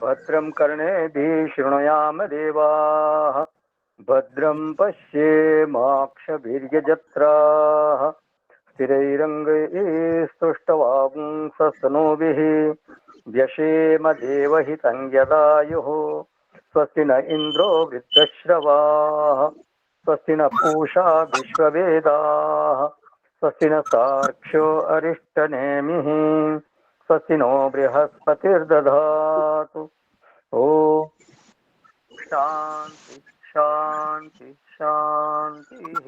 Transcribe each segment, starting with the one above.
भद्रं कर्णेभिः शृणुयाम देवाः भद्रं पश्येमाक्षभिर्यजत्राः स्थिरैरङ्गैस्तुष्टवागुंसस्तनूभिः व्यशेम देवहितं यदायुः स्वस्ति न इन्द्रो वृद्धश्रवाः स्वस्ति न पूषा विश्ववेदाः स्वस्ति न सार्क्ष्यो अरिष्टनेमिः स्वस्ति नो बृहस्पतिर्दधातु ॐ शान्ति शान्ति शान्तिः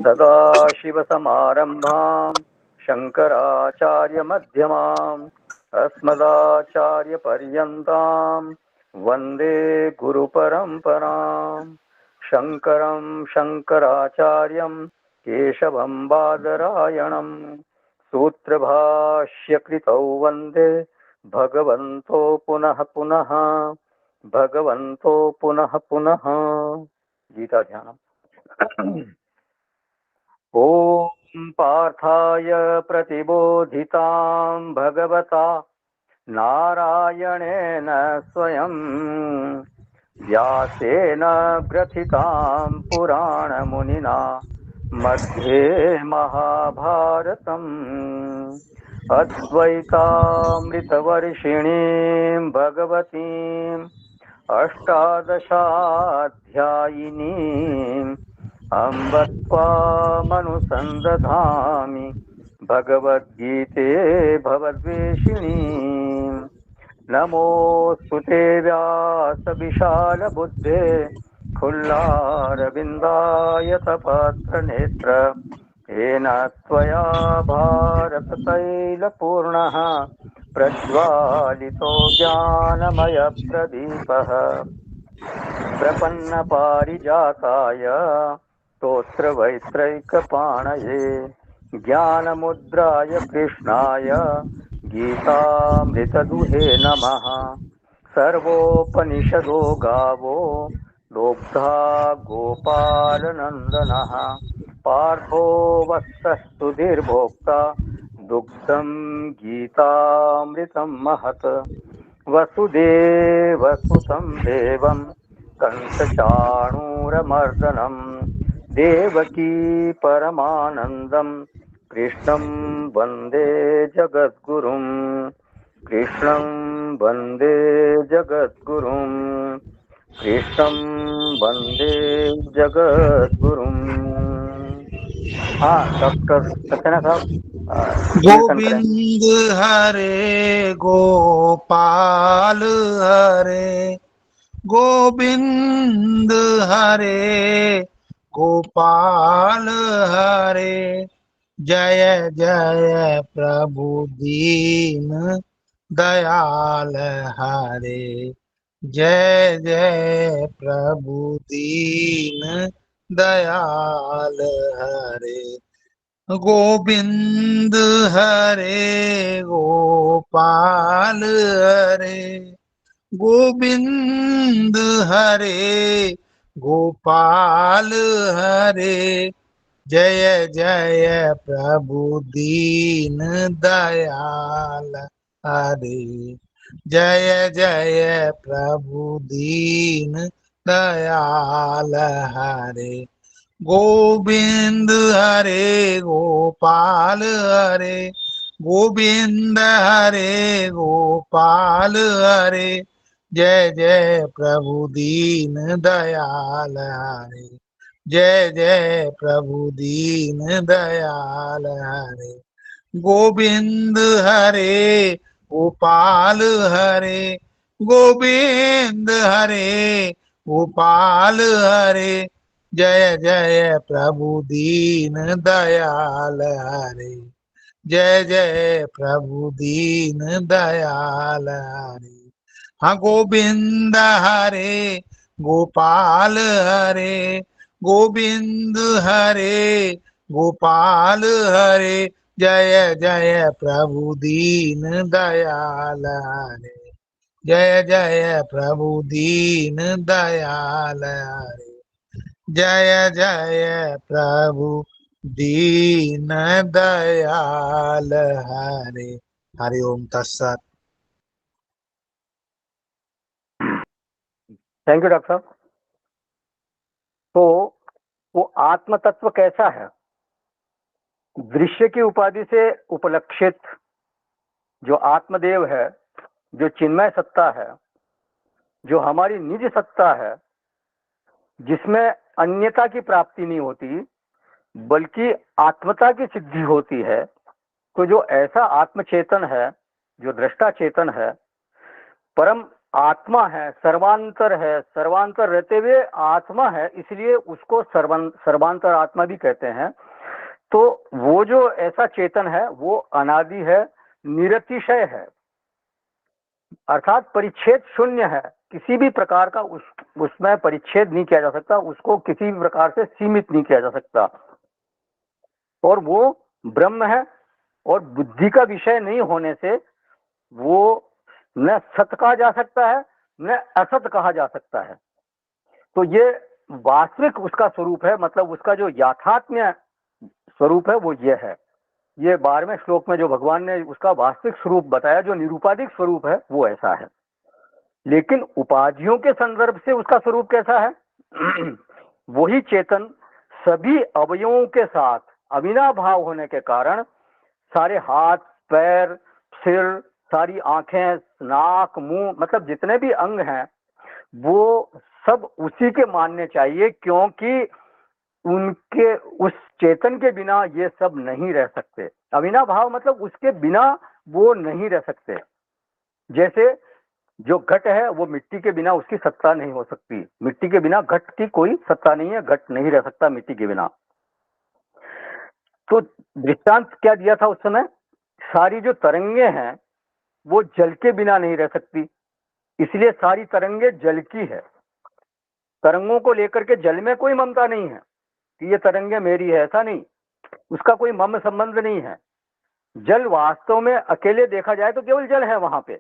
सदाशिवसमारम्भां शङ्कराचार्यमध्यमाम् अस्मदाचार्यपर्यन्तां वन्दे गुरुपरम्पराम् शङ्करं शङ्कराचार्यं केशवं बादरायणं सूत्रभाष्यकृतौ वन्दे भगवन्तो पुनः पुनः भगवन्तो पुनः पुनः। गीता ध्यानम्। ॐ पार्थाय प्रतिबोधितां भगवता नारायणेन स्वयं व्यासेन ग्रथितां पुराणमुनिना मध्ये महाभारतम् अद्वैतामृतवर्षिणीं भगवतीम् अष्टादशाध्यायिनीम् अम्ब त्वामनुसन्दधामि भगवद्गीते भवद्वेषिणीम् नमोऽस्तु ते व्यासविशालबुद्धे फुल्लारविन्दायतपत्रनेत्र येन त्वया भारततैलपूर्णः प्रज्वालितो ज्ञानमयप्रदीपः प्रपन्नपारिजाताय स्तोत्रवैत्रैकपाणये ज्ञानमुद्राय कृष्णाय गीतामृतदुहे नमः। सर्वोपनिषदो गावो दोग्धा गोपालनन्दनः पार्थो वत्सः सुधीर्भोक्ता दुग्धं गीतामृतं महत् वसुदेवसुतं देवं कंसचाणूरमर्दनं देवकी परमानन्दं कृष्णं वन्दे जगद्गुरुं कृष्णं वन्दे जगद्गुरुं कृष्णं वन्दे जगद्गुरुं। हाँ डॉक्टर सक्सेना साहब कीर्तन करें। गोविंद हरे गोपाल हरे गोविंद हरे गोपाल हरे जय जय प्रभु दीन दयाल हरे जय जय प्रभु दीन दयाल हरे गोविंद हरे गोपाल हरे गोविंद हरे गोपाल हरे जय जय प्रभु दीन दयाल हरे जय जय प्रभु दीन दयाल हरे गोविंद हरे गोपाल हरे गोविंद हरे गोपाल हरे जय जय प्रभु दीन दयाल हरे जय जय प्रभु दीन दयाल हरे गोविंद हरे गोपाल हरे गोविंद हरे गोपाल हरे जय जय प्रभु दीन दयाल हरे जय जय प्रभु दीन दयाल हरे हाँ गोविंद हरे गोपाल हरे गोविंद हरे गोपाल हरे जय जय प्रभु दीन दयाल हरे जय जय प्रभु दीन दयाल हरे जय जय प्रभु दीन दयाल हरे हरि ओम तत्सत। थैंक यू डॉक्टर साहब। तो वो आत्म तत्व कैसा है? दृश्य की उपाधि से उपलक्षित जो आत्मदेव है, जो चिन्मय सत्ता है, जो हमारी निज सत्ता है, जिसमें अन्यता की प्राप्ति नहीं होती बल्कि आत्मता की सिद्धि होती है, तो जो ऐसा आत्मचेतन है, जो दृष्टा चेतन है, परम आत्मा है, सर्वांतर रहते हुए आत्मा है, इसलिए उसको सर्वांतर आत्मा भी कहते हैं। तो वो जो ऐसा चेतन है वो अनादि है, निरतिशय है, अर्थात परिच्छेद शून्य है। किसी भी प्रकार का उसमें परिच्छेद नहीं किया जा सकता, उसको किसी भी प्रकार से सीमित नहीं किया जा सकता। और वो ब्रह्म है, और बुद्धि का विषय नहीं होने से वो न सत कहा जा सकता है न असत कहा जा सकता है। तो ये वास्तविक उसका स्वरूप है, मतलब उसका जो याथात्म्य स्वरूप है वो ये है। ये 12वें श्लोक में जो भगवान ने उसका वास्तविक स्वरूप बताया, जो निरूपाधिक स्वरूप है, वो ऐसा है। लेकिन उपाधियों के संदर्भ से उसका स्वरूप कैसा है? वही चेतन सभी अवयवों के साथ अविनाभाव होने के कारण सारे हाथ, पैर, सिर, सारी आंखें, नाक, मुंह, मतलब जितने भी अंग हैं वो सब उसी के मानने चाहिए, क्योंकि उनके उस चेतन के बिना ये सब नहीं रह सकते। अविनाभाव मतलब उसके बिना वो नहीं रह सकते। जैसे जो घट है वो मिट्टी के बिना उसकी सत्ता नहीं हो सकती, मिट्टी के बिना घट की कोई सत्ता नहीं है, घट नहीं रह सकता मिट्टी के बिना। तो दृष्टांत क्या दिया था उस समय? सारी जो तरंगे हैं वो जल के बिना नहीं रह सकती, इसलिए सारी तरंगे जल की है। तरंगों को लेकर के जल में कोई ममता नहीं है कि ये तरंगे मेरी है, ऐसा नहीं, उसका कोई मम संबंध नहीं है। जल वास्तव में अकेले देखा जाए तो केवल जल है वहां पे,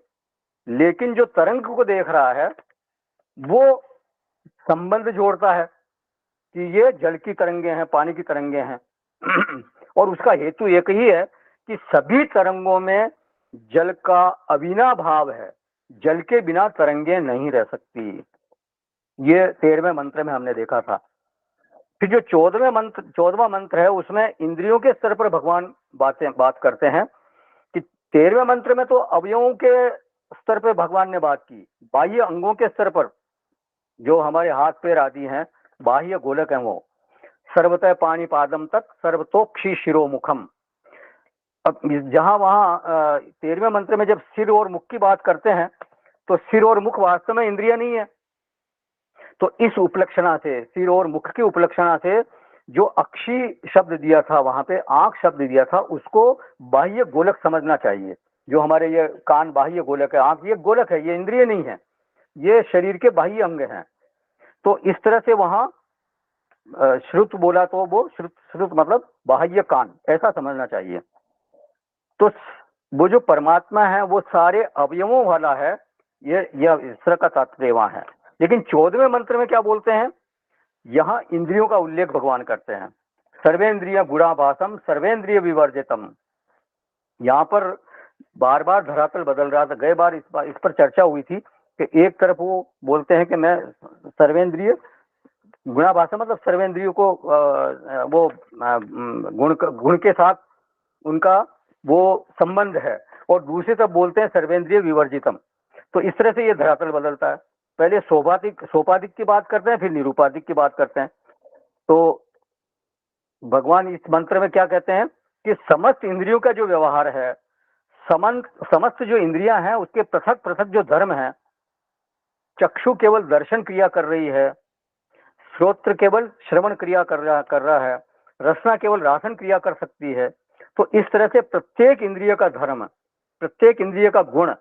लेकिन जो तरंग को देख रहा है वो संबंध जोड़ता है कि ये जल की तरंगे हैं, पानी की तरंगे हैं। और उसका हेतु एक ही है कि सभी तरंगों में जल का अविनाभाव है, जल के बिना तरंगे नहीं रह सकती। ये 13वें मंत्र में हमने देखा था। फिर जो 14वां मंत्र है उसमें इंद्रियों के स्तर पर भगवान बात करते हैं कि 13वें मंत्र में तो अवयवों के स्तर पर भगवान ने बात की, बाह्य अंगों के स्तर पर जो हमारे हाथ पैर आदि हैं, बाह्य गोलक है, वो सर्वतः पानी पादम तक सर्वतोक्षी शिरोमुखम। अब जहां वहां 13वें मंत्र में जब सिर और मुख की बात करते हैं तो सिर और मुख वास्तव में इंद्रिय नहीं है। तो इस उपलक्षणा से, सिर और मुख की उपलक्षणा से जो अक्षी शब्द दिया था वहां पे, आंख शब्द दिया था, उसको बाह्य गोलक समझना चाहिए। जो हमारे ये कान बाह्य गोलक है, आंख ये गोलक है, ये इंद्रिय नहीं है, ये शरीर के बाह्य अंग हैं। तो इस तरह से वहां श्रुत बोला तो वो श्रुत मतलब बाह्य कान, ऐसा समझना चाहिए। तो वो जो परमात्मा है वो सारे अवयवों वाला है, ये इस तरह का तात्पर्य वहां है। लेकिन 14वें मंत्र में क्या बोलते हैं? यहाँ इंद्रियों का उल्लेख भगवान करते हैं। सर्वेंद्रिय गुणाभासम सर्वेंद्रिय विवर्जितम। यहाँ पर बार बार धरातल बदल रहा था। गए बार इस पर चर्चा हुई थी कि एक तरफ वो बोलते हैं कि मैं सर्वेंद्रिय गुणाभाषा, मतलब सर्वेंद्रियों को वो गुण के साथ उनका वो संबंध है, और दूसरी तरफ बोलते हैं सर्वेंद्रिय विवर्जितम। तो इस तरह से ये धरातल बदलता है। पहले सोपाधिक की बात करते हैं, फिर निरूपाधिक की बात करते हैं। तो भगवान इस मंत्र में क्या कहते हैं कि समस्त इंद्रियों का जो व्यवहार है, समस्त जो इंद्रियां हैं उसके पृथक पृथक जो धर्म है, चक्षु केवल दर्शन क्रिया कर रही है, श्रोत्र केवल श्रवण क्रिया कर रहा है, रसना केवल रासन क्रिया कर सकती है। तो इस तरह से प्रत्येक इंद्रिय का धर्म, प्रत्येक इंद्रिय का गुण,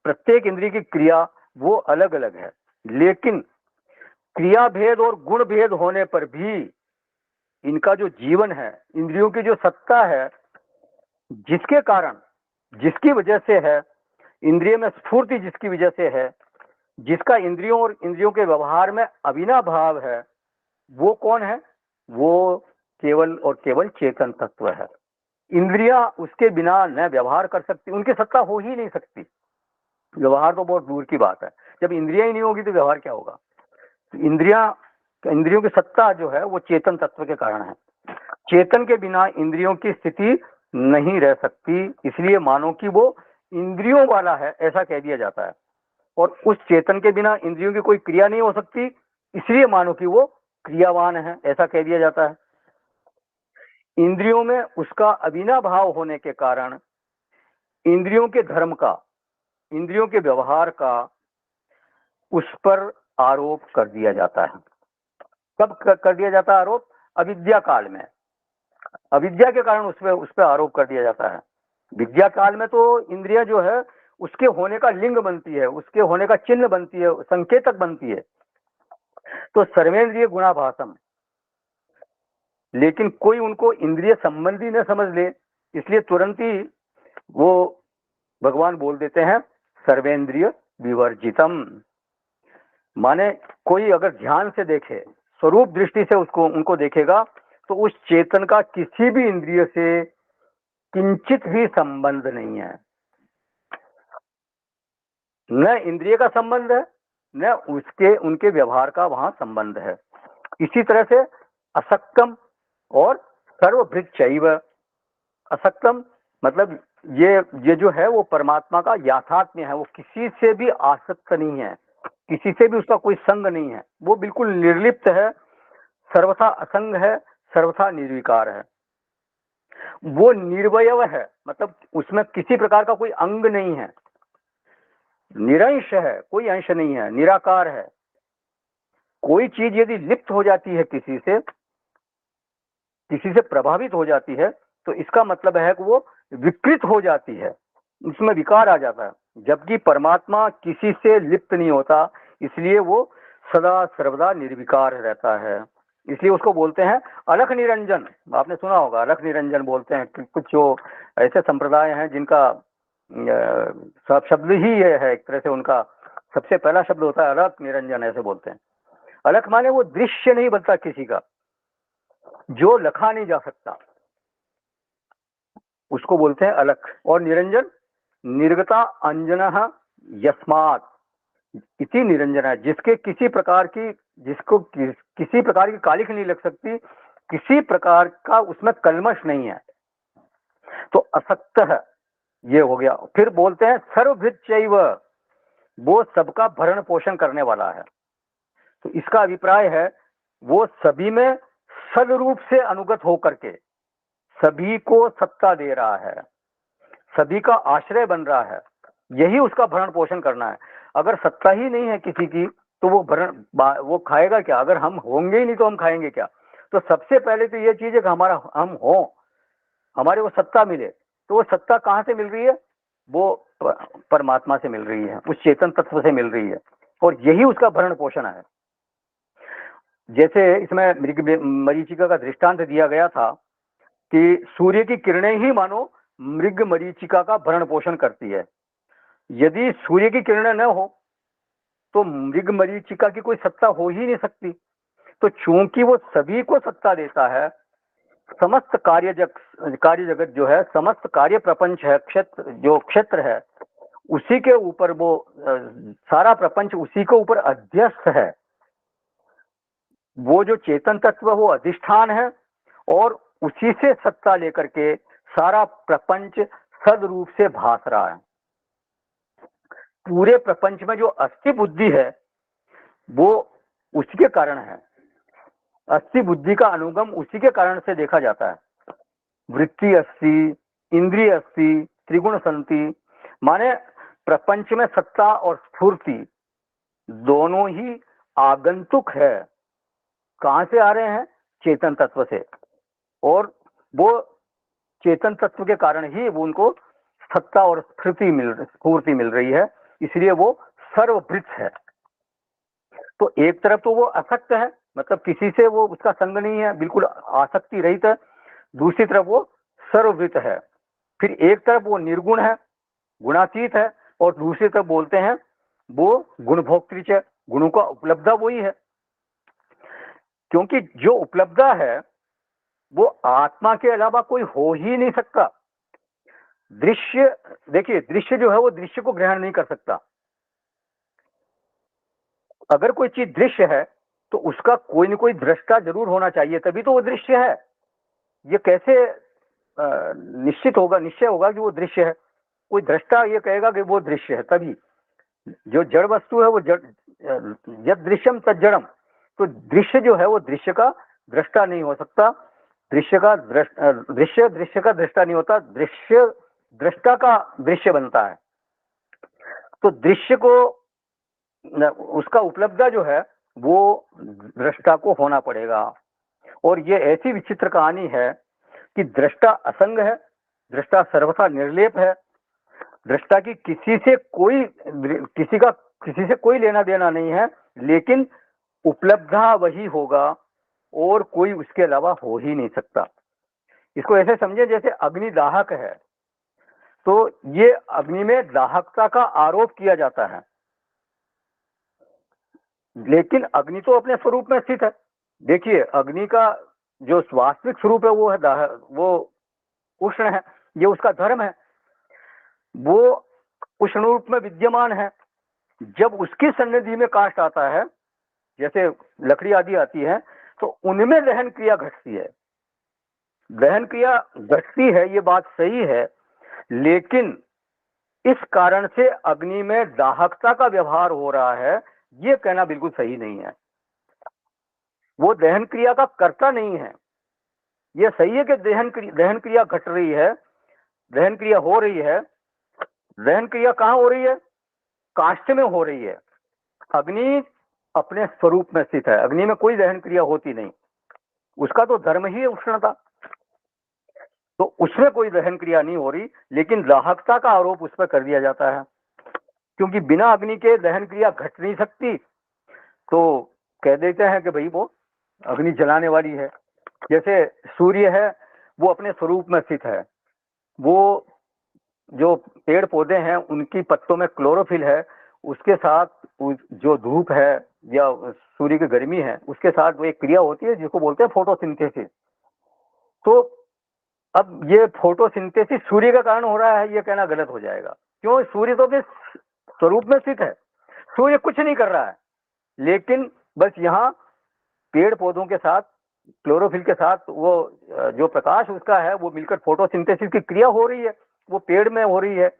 प्रत्येक इंद्रिय की क्रिया वो अलग अलग है। लेकिन क्रिया भेद और गुण भेद होने पर भी इनका जो जीवन है, इंद्रियों की जो सत्ता है, जिसके कारण, जिसकी वजह से है, इंद्रिय में स्फूर्ति जिसकी वजह से है, जिसका इंद्रियों और इंद्रियों के व्यवहार में अविनाभाव है, वो कौन है? वो केवल और केवल चेतन तत्व है। इंद्रियां उसके बिना न व्यवहार कर सकती, उनकी सत्ता हो ही नहीं सकती। व्यवहार तो बहुत दूर की बात है, जब इंद्रियां ही नहीं होगी तो व्यवहार क्या होगा। तो इंद्रियों की सत्ता जो है वो चेतन तत्व के कारण है। चेतन के बिना इंद्रियों की स्थिति नहीं रह सकती, इसलिए मानो कि वो इंद्रियों वाला है ऐसा कह दिया जाता है। और उस चेतन के बिना इंद्रियों की कोई क्रिया नहीं हो सकती, इसलिए मानो कि वो क्रियावान है ऐसा कह दिया जाता है। इंद्रियों में उसका अविनाभाव होने के कारण इंद्रियों के धर्म का, इंद्रियों के व्यवहार का उस पर आरोप कर दिया जाता है। कब कर दिया जाता है आरोप? अविद्या काल में। अविद्या के कारण उस पर आरोप कर दिया जाता है। विद्या काल में तो इंद्रिया जो है उसके होने का लिंग बनती है, उसके होने का चिन्ह बनती है, संकेतक बनती है। तो सर्वेंद्रिय गुणाभासम, लेकिन कोई उनको इंद्रिय संबंधी न समझ ले, इसलिए तुरंत ही वो भगवान बोल देते हैं सर्वेंद्रिय विवर्जितम। माने कोई अगर ध्यान से देखे, स्वरूप दृष्टि से उसको उनको देखेगा, तो उस चेतन का किसी भी इंद्रिय से किंचित भी संबंध नहीं है। न इंद्रिय का संबंध है, न उसके उनके व्यवहार का वहां संबंध है। इसी तरह से असक्तम और सर्वभृच्चैव। असक्तम मतलब ये जो है वो परमात्मा का याथात्म्य है, वो किसी से भी आसक्त नहीं है, किसी से भी उसका कोई संग नहीं है, वो बिल्कुल निर्लिप्त है, सर्वथा असंग है, सर्वथा निर्विकार है। वो निर्वयव है, मतलब उसमें किसी प्रकार का कोई अंग नहीं है, निरंश है, कोई अंश नहीं है, निराकार है। कोई चीज यदि लिप्त हो जाती है किसी से प्रभावित हो जाती है, तो इसका मतलब है कि वो विकृत हो जाती है, उसमें विकार आ जाता है। जबकि परमात्मा किसी से लिप्त नहीं होता, इसलिए वो सदा सर्वदा निर्विकार रहता है। इसलिए उसको बोलते हैं अलख निरंजन। आपने सुना होगा अलख निरंजन बोलते हैं। कुछ जो ऐसे संप्रदाय हैं जिनका सब शब्द ही ये है, एक तरह से उनका सबसे पहला शब्द होता है अलख निरंजन, ऐसे बोलते हैं। अलख माने वो दृश्य नहीं बनता किसी का, जो लखा नहीं जा सकता, उसको बोलते हैं अलख। और निरंजन निर्गता अंजनः यस्मात् इति निरंजन है, जिसके किसी प्रकार की किसी प्रकार की कालिख नहीं लग सकती, किसी प्रकार का उसमें कलमश नहीं है, तो असक्त है, ये हो गया। फिर बोलते हैं सर्वभृच्चैव, वो सबका भरण पोषण करने वाला है। तो इसका अभिप्राय है वो सभी में सदरूप से अनुगत होकर के सभी को सत्ता दे रहा है, सभी का आश्रय बन रहा है, यही उसका भरण पोषण करना है। अगर सत्ता ही नहीं है किसी की, तो वो खाएगा क्या? अगर हम होंगे ही नहीं तो हम खाएंगे क्या? तो सबसे पहले तो ये चीज है कि हम हो, हमारे वो सत्ता मिले। तो वो सत्ता कहाँ से मिल रही है? वो परमात्मा से मिल रही है, उस चेतन तत्व से मिल रही है, और यही उसका भरण पोषण है। जैसे इसमें मृग मरीचिका का दृष्टांत दिया गया था कि सूर्य की किरणें ही मानो मृग मरीचिका का भरण पोषण करती है। यदि सूर्य की किरणें न हो तो मृग मरीचिका की कोई सत्ता हो ही नहीं सकती। तो चूंकि वो सभी को सत्ता देता है, समस्त कार्य जगत जो है, समस्त कार्य प्रपंच है, क्षेत्र है, उसी के ऊपर वो सारा प्रपंच उसी के ऊपर अध्यस्त है। वो जो चेतन तत्व वो अधिष्ठान है, और उसी से सत्ता लेकर के सारा प्रपंच सदरूप से भास रहा है। पूरे प्रपंच में जो अस्थि बुद्धि है वो उसी के कारण है, अस्थि बुद्धि का अनुगम उसी के कारण से देखा जाता है। वृत्ति अस्ति, इंद्रिय अस्ति, त्रिगुण संति, माने प्रपंच में सत्ता और स्फूर्ति दोनों ही आगंतुक है। कहां से आ रहे हैं? चेतन तत्व से, और वो चेतन तत्व के कारण ही वो उनको सत्ता और स्फूर्ति मिल रही है, इसलिए वो सर्वभृत है। तो एक तरफ तो वो असक्त है, मतलब किसी से वो उसका संग नहीं है, बिल्कुल आसक्ति रहित है। दूसरी तरफ वो सर्वभृत है। फिर एक तरफ वो निर्गुण है, गुणातीत है, और दूसरी तरफ बोलते हैं वो गुणभोक्तृच है, गुणों का उपलब्धा वही है। क्योंकि जो उपलब्धा है वो आत्मा के अलावा कोई हो ही नहीं सकता। दृश्य, देखिए दृश्य जो है वो दृश्य को ग्रहण नहीं कर सकता। अगर कोई चीज दृश्य है तो उसका कोई न कोई दृष्टा जरूर होना चाहिए, तभी तो वो दृश्य है। ये कैसे निश्चित होगा, निश्चय होगा कि वो दृश्य है? कोई दृष्टा ये कहेगा कि वो दृश्य है तभी। जो जड़ वस्तु है वो जड़, यद दृश्यम तद जड़म, तो दृश्य जो है वो दृश्य का दृष्टा नहीं हो सकता। दृश्य का दृश्य दृश्य का दृष्टा नहीं होता, दृश्य दृष्टा का दृश्य बनता है। तो दृश्य को, उसका उपलब्धा जो है वो दृष्टा को होना पड़ेगा। और ये ऐसी विचित्र कहानी है कि दृष्टा असंग है, दृष्टा सर्वथा निर्लेप है, दृष्टा की किसी से कोई लेना देना नहीं है, लेकिन उपलब्धा वही होगा और कोई उसके अलावा हो ही नहीं सकता। इसको ऐसे समझे जैसे अग्नि दाहक है, तो ये अग्नि में दाहकता का आरोप किया जाता है, लेकिन अग्नि तो अपने स्वरूप में स्थित है। देखिए अग्नि का जो वास्तविक स्वरूप है वो है वो उष्ण है, ये उसका धर्म है, वो उष्ण रूप में विद्यमान है। जब उसकी सन्निधि में काष्ठ आता है, जैसे लकड़ी आदि आती है, तो उनमें दहन क्रिया घटती है। दहन क्रिया घटती है, ये बात सही है, लेकिन इस कारण से अग्नि में दाहकता का व्यवहार हो रहा है, ये कहना बिल्कुल सही नहीं है। वो दहन क्रिया का कर्ता नहीं है। ये सही है कि दहन क्रिया घट रही है, दहन क्रिया हो रही है। दहन क्रिया कहाँ हो रही है? काष्ठ में हो रही है। अग्नि अपने स्वरूप में स्थित है, अग्नि में कोई दहन क्रिया होती नहीं, उसका तो धर्म ही है उष्णता, तो उसमें कोई दहन क्रिया नहीं हो रही, लेकिन दाहकता का आरोप उस पर कर दिया जाता है, क्योंकि बिना अग्नि के दहन क्रिया घट नहीं सकती। तो कह देते हैं कि भाई वो अग्नि जलाने वाली है। जैसे सूर्य है वो अपने स्वरूप में स्थित है, वो जो पेड़ पौधे हैं उनकी पत्तों में क्लोरोफिल है, उसके साथ जो धूप है या सूर्य की गर्मी है उसके साथ वो एक क्रिया होती है जिसको बोलते हैं फोटोसिंथेसिस। तो अब ये फोटोसिंथेसिस सूर्य के कारण हो रहा है ये कहना गलत हो जाएगा। क्यों? सूर्य तो अपने स्वरूप में स्थित है, सूर्य कुछ नहीं कर रहा है, लेकिन बस यहाँ पेड़ पौधों के साथ क्लोरोफिल के साथ वो जो प्रकाश उसका है वो मिलकर फोटोसिंथेसिस की क्रिया हो रही है, वो पेड़ में हो रही है,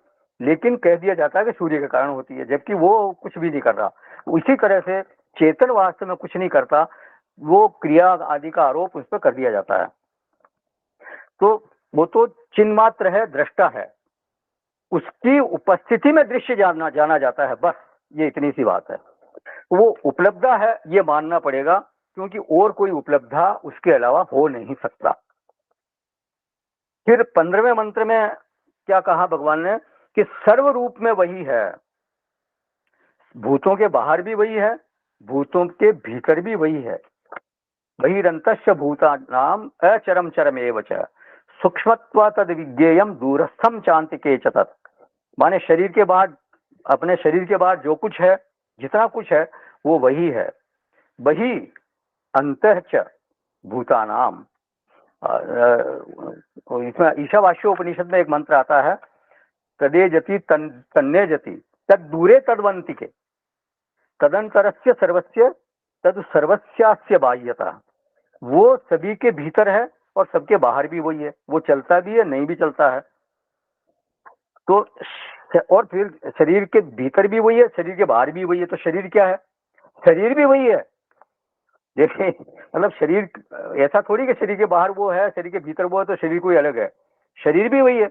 लेकिन कह दिया जाता है कि सूर्य के कारण होती है, जबकि वो कुछ भी नहीं कर रहा। उसी तरह से चेतन वास्तव में कुछ नहीं करता, वो क्रिया आदि का आरोप उस पर कर दिया जाता है। तो वो तो चिन्ह मात्र है, दृष्टा है, उसकी उपस्थिति में दृश्य जाना जाता है, बस ये इतनी सी बात है। वो उपलब्धा है ये मानना पड़ेगा, क्योंकि और कोई उपलब्धा उसके अलावा हो नहीं सकता। फिर 15वें मंत्र में क्या कहा भगवान ने कि सर्व रूप में वही है, भूतों के बाहर भी वही है, भूतों के भीतर भी वही है। बहिरंतश्च भूतानाम अचरम चरमेव च सूक्ष्मत्वा तद विज्ञेयम दूरस्थम चांतिके च तत्। माने शरीर के बाद, अपने शरीर के बाद जो कुछ है, जितना कुछ है वो वही है। वही अंतश्च भूतानाम, इसमें ईशावास्योपनिषद में एक मंत्र आता है, तदे जति तन्ने जति तद दूरे तदवंति के तदंतरस्य सर्वस्य तद सर्वस्यास्य बाह्यता। वो सभी के भीतर है और सबके बाहर भी वही है, वो चलता भी है नहीं भी चलता है। तो और फिर शरीर के भीतर भी वही है, शरीर के बाहर भी वही है। तो शरीर क्या है? शरीर भी वही है। देखिए मतलब शरीर ऐसा थोड़ी कि शरीर के बाहर वो है शरीर के भीतर वो है तो शरीर कोई अलग है, शरीर भी वही है।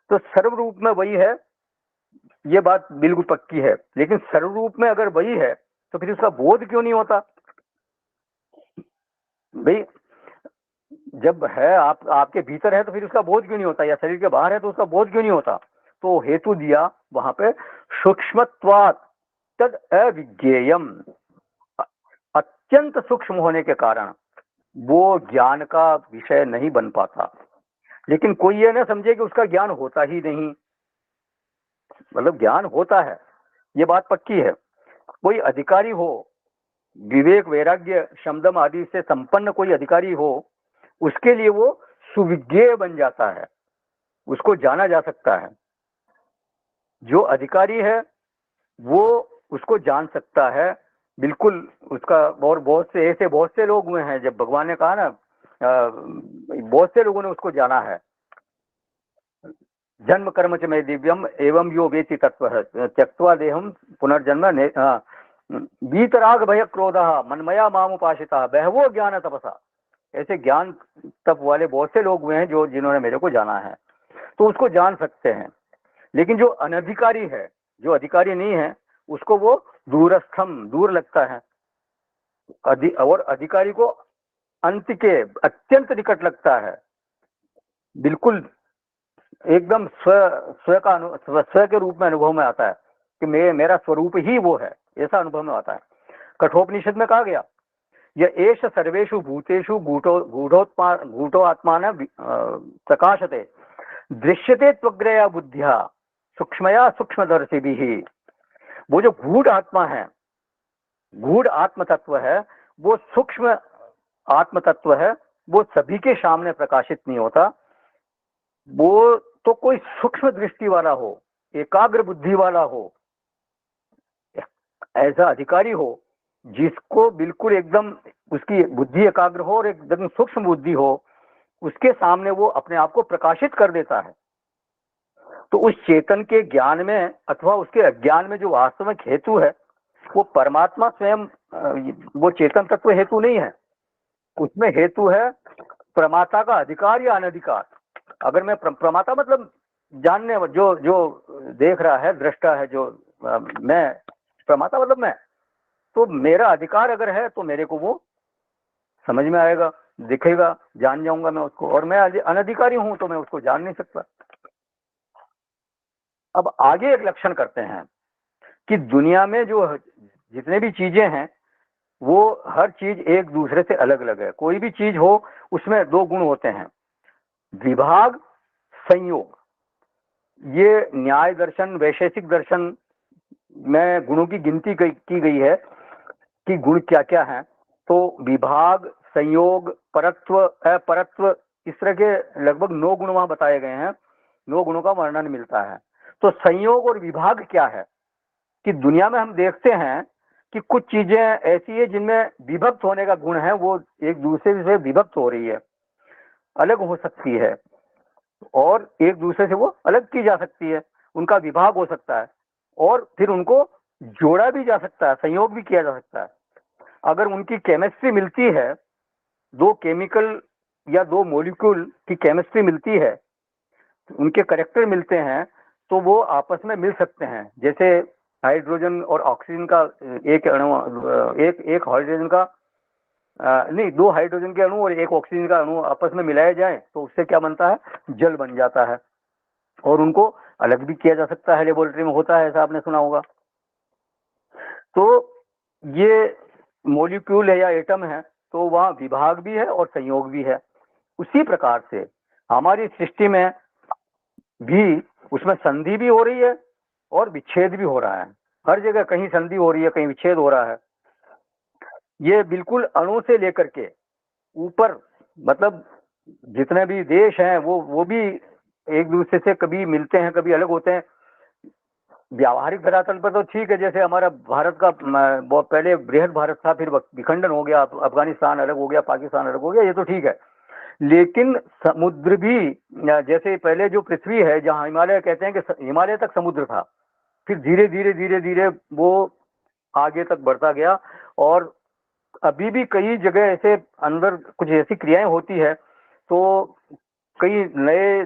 तो सर्व रूप में वही है, ये बात बिल्कुल पक्की है। लेकिन सर्व रूप में अगर वही है तो फिर उसका बोध क्यों नहीं होता भाई? जब है आपके भीतर है तो फिर उसका बोध क्यों नहीं होता, या शरीर के बाहर है तो उसका बोध क्यों नहीं होता? तो हेतु दिया वहां पे सूक्ष्मत्वात् तद अविज्ञेयम, अत्यंत सूक्ष्म होने के कारण वो ज्ञान का विषय नहीं बन पाता। लेकिन कोई ये ना समझे कि उसका ज्ञान होता ही नहीं, मतलब ज्ञान होता है, ये बात पक्की है। कोई अधिकारी हो, विवेक वैराग्य शमदम आदि से संपन्न कोई अधिकारी हो, उसके लिए वो सुविज्ञेय बन जाता है, उसको जाना जा सकता है। जो अधिकारी है वो उसको जान सकता है बिल्कुल उसका। और बहुत से लोग हुए हैं, जब भगवान ने कहा ना बहुत से लोगों ने उसको जाना है। जन्म कर्म च मे दिव्यम एवं यो वेति तत्व त्यक्त्वा देहम पुनर्जन्म वीतराग भय क्रोध मनमया मामुपाशिता बहवो ज्ञान तपसा। ऐसे ज्ञान तप वाले बहुत से लोग हुए हैं जो जिन्होंने मेरे को जाना है, तो उसको जान सकते हैं। लेकिन जो अनधिकारी है, जो अधिकारी नहीं है, उसको वो दूरस्थम दूर लगता है। और अधिकारी को अंत के अत्यंत निकट लगता है, बिल्कुल एकदम स्व के रूप में अनुभव में आता है कि मेरा स्वरूप ही वो है, ऐसा अनुभव में आता है। कठोपनिषद में कहा गया, यह एष सर्वेषु भूतेषु गूढ़ो आत्मान प्रकाशते दृश्यते त्वग्रया बुद्धिया सूक्ष्मया सूक्ष्मदर्शिभिः। वो जो गूढ़ आत्मा है, गूढ़ आत्म तत्व है, वो सूक्ष्म आत्म तत्व है, वो सभी के सामने प्रकाशित नहीं होता। वो तो कोई सूक्ष्म दृष्टि वाला हो, एकाग्र बुद्धि वाला हो, ऐसा अधिकारी हो जिसको बिल्कुल एकदम उसकी बुद्धि एकाग्र हो और एकदम सूक्ष्म बुद्धि हो, उसके सामने वो अपने आप को प्रकाशित कर देता है। तो उस चेतन के ज्ञान में अथवा उसके अज्ञान में जो वास्तविक हेतु है, वो परमात्मा स्वयं, वो चेतन तत्व हेतु नहीं है, उसमें हेतु है प्रमाता का अधिकार या अनधिकार। अगर मैं प्रमाता मतलब जानने, जो जो देख रहा है, दृष्टा है, जो मैं प्रमाता मतलब मैं, तो मेरा अधिकार अगर है तो मेरे को वो समझ में आएगा, दिखेगा, जान जाऊंगा मैं उसको। और मैं अनधिकारी हूं तो मैं उसको जान नहीं सकता। अब आगे एक लक्षण करते हैं कि दुनिया में जो जितने भी चीजें हैं, वो हर चीज एक दूसरे से अलग अलग है। कोई भी चीज हो उसमें दो गुण होते हैं, विभाग, संयोग। ये न्याय दर्शन, वैशेषिक दर्शन में गुणों की गिनती की गई है कि गुण क्या क्या हैं। तो विभाग, संयोग, परत्व, अपरत्व, इस तरह के लगभग 9 गुण वहां बताए गए हैं, 9 गुणों का वर्णन मिलता है। तो संयोग और विभाग क्या है कि दुनिया में हम देखते हैं कि कुछ चीजें ऐसी है जिनमें विभक्त होने का गुण है, वो एक दूसरे से विभक्त हो रही है, अलग हो सकती है, और एक दूसरे से वो अलग की जा सकती है, उनका विभाग हो सकता है, और फिर उनको जोड़ा भी जा सकता है, संयोग भी किया जा सकता है। अगर उनकी केमिस्ट्री मिलती है, दो केमिकल या दो मॉलिक्यूल की केमिस्ट्री मिलती है, उनके करेक्टर मिलते हैं, तो वो आपस में मिल सकते हैं। जैसे हाइड्रोजन और ऑक्सीजन का एक अणु, एक हाइड्रोजन का नहीं, 2 हाइड्रोजन के अणु और एक ऑक्सीजन का अणु आपस में मिलाया जाए तो उससे क्या बनता है, जल बन जाता है। और उनको अलग भी किया जा सकता है, लेबोरेटरी में होता है, ऐसा आपने सुना होगा। तो ये मॉलिक्यूल है या एटम है, तो वहाँ विभाग भी है और संयोग भी है। उसी प्रकार से हमारी सृष्टि में भी, उसमें संधि भी हो रही है और विच्छेद भी हो रहा है। हर जगह कहीं संधि हो रही है, कहीं विच्छेद हो रहा है। ये बिल्कुल अणु से लेकर के ऊपर, मतलब जितने भी देश हैं वो भी एक दूसरे से कभी मिलते हैं, कभी अलग होते हैं। व्यावहारिक धरातल पर तो ठीक है, जैसे हमारा भारत का बहुत पहले बृहद भारत था, फिर विखंडन हो गया, अफगानिस्तान अलग हो गया, पाकिस्तान अलग हो गया, ये तो ठीक है। लेकिन समुद्र भी, जैसे पहले जो पृथ्वी है, जहाँ हिमालय कहते हैं कि हिमालय तक समुद्र था, फिर धीरे धीरे धीरे धीरे वो आगे तक बढ़ता गया। और अभी भी कई जगह ऐसे अंदर कुछ ऐसी क्रियाएं होती है, तो कई नए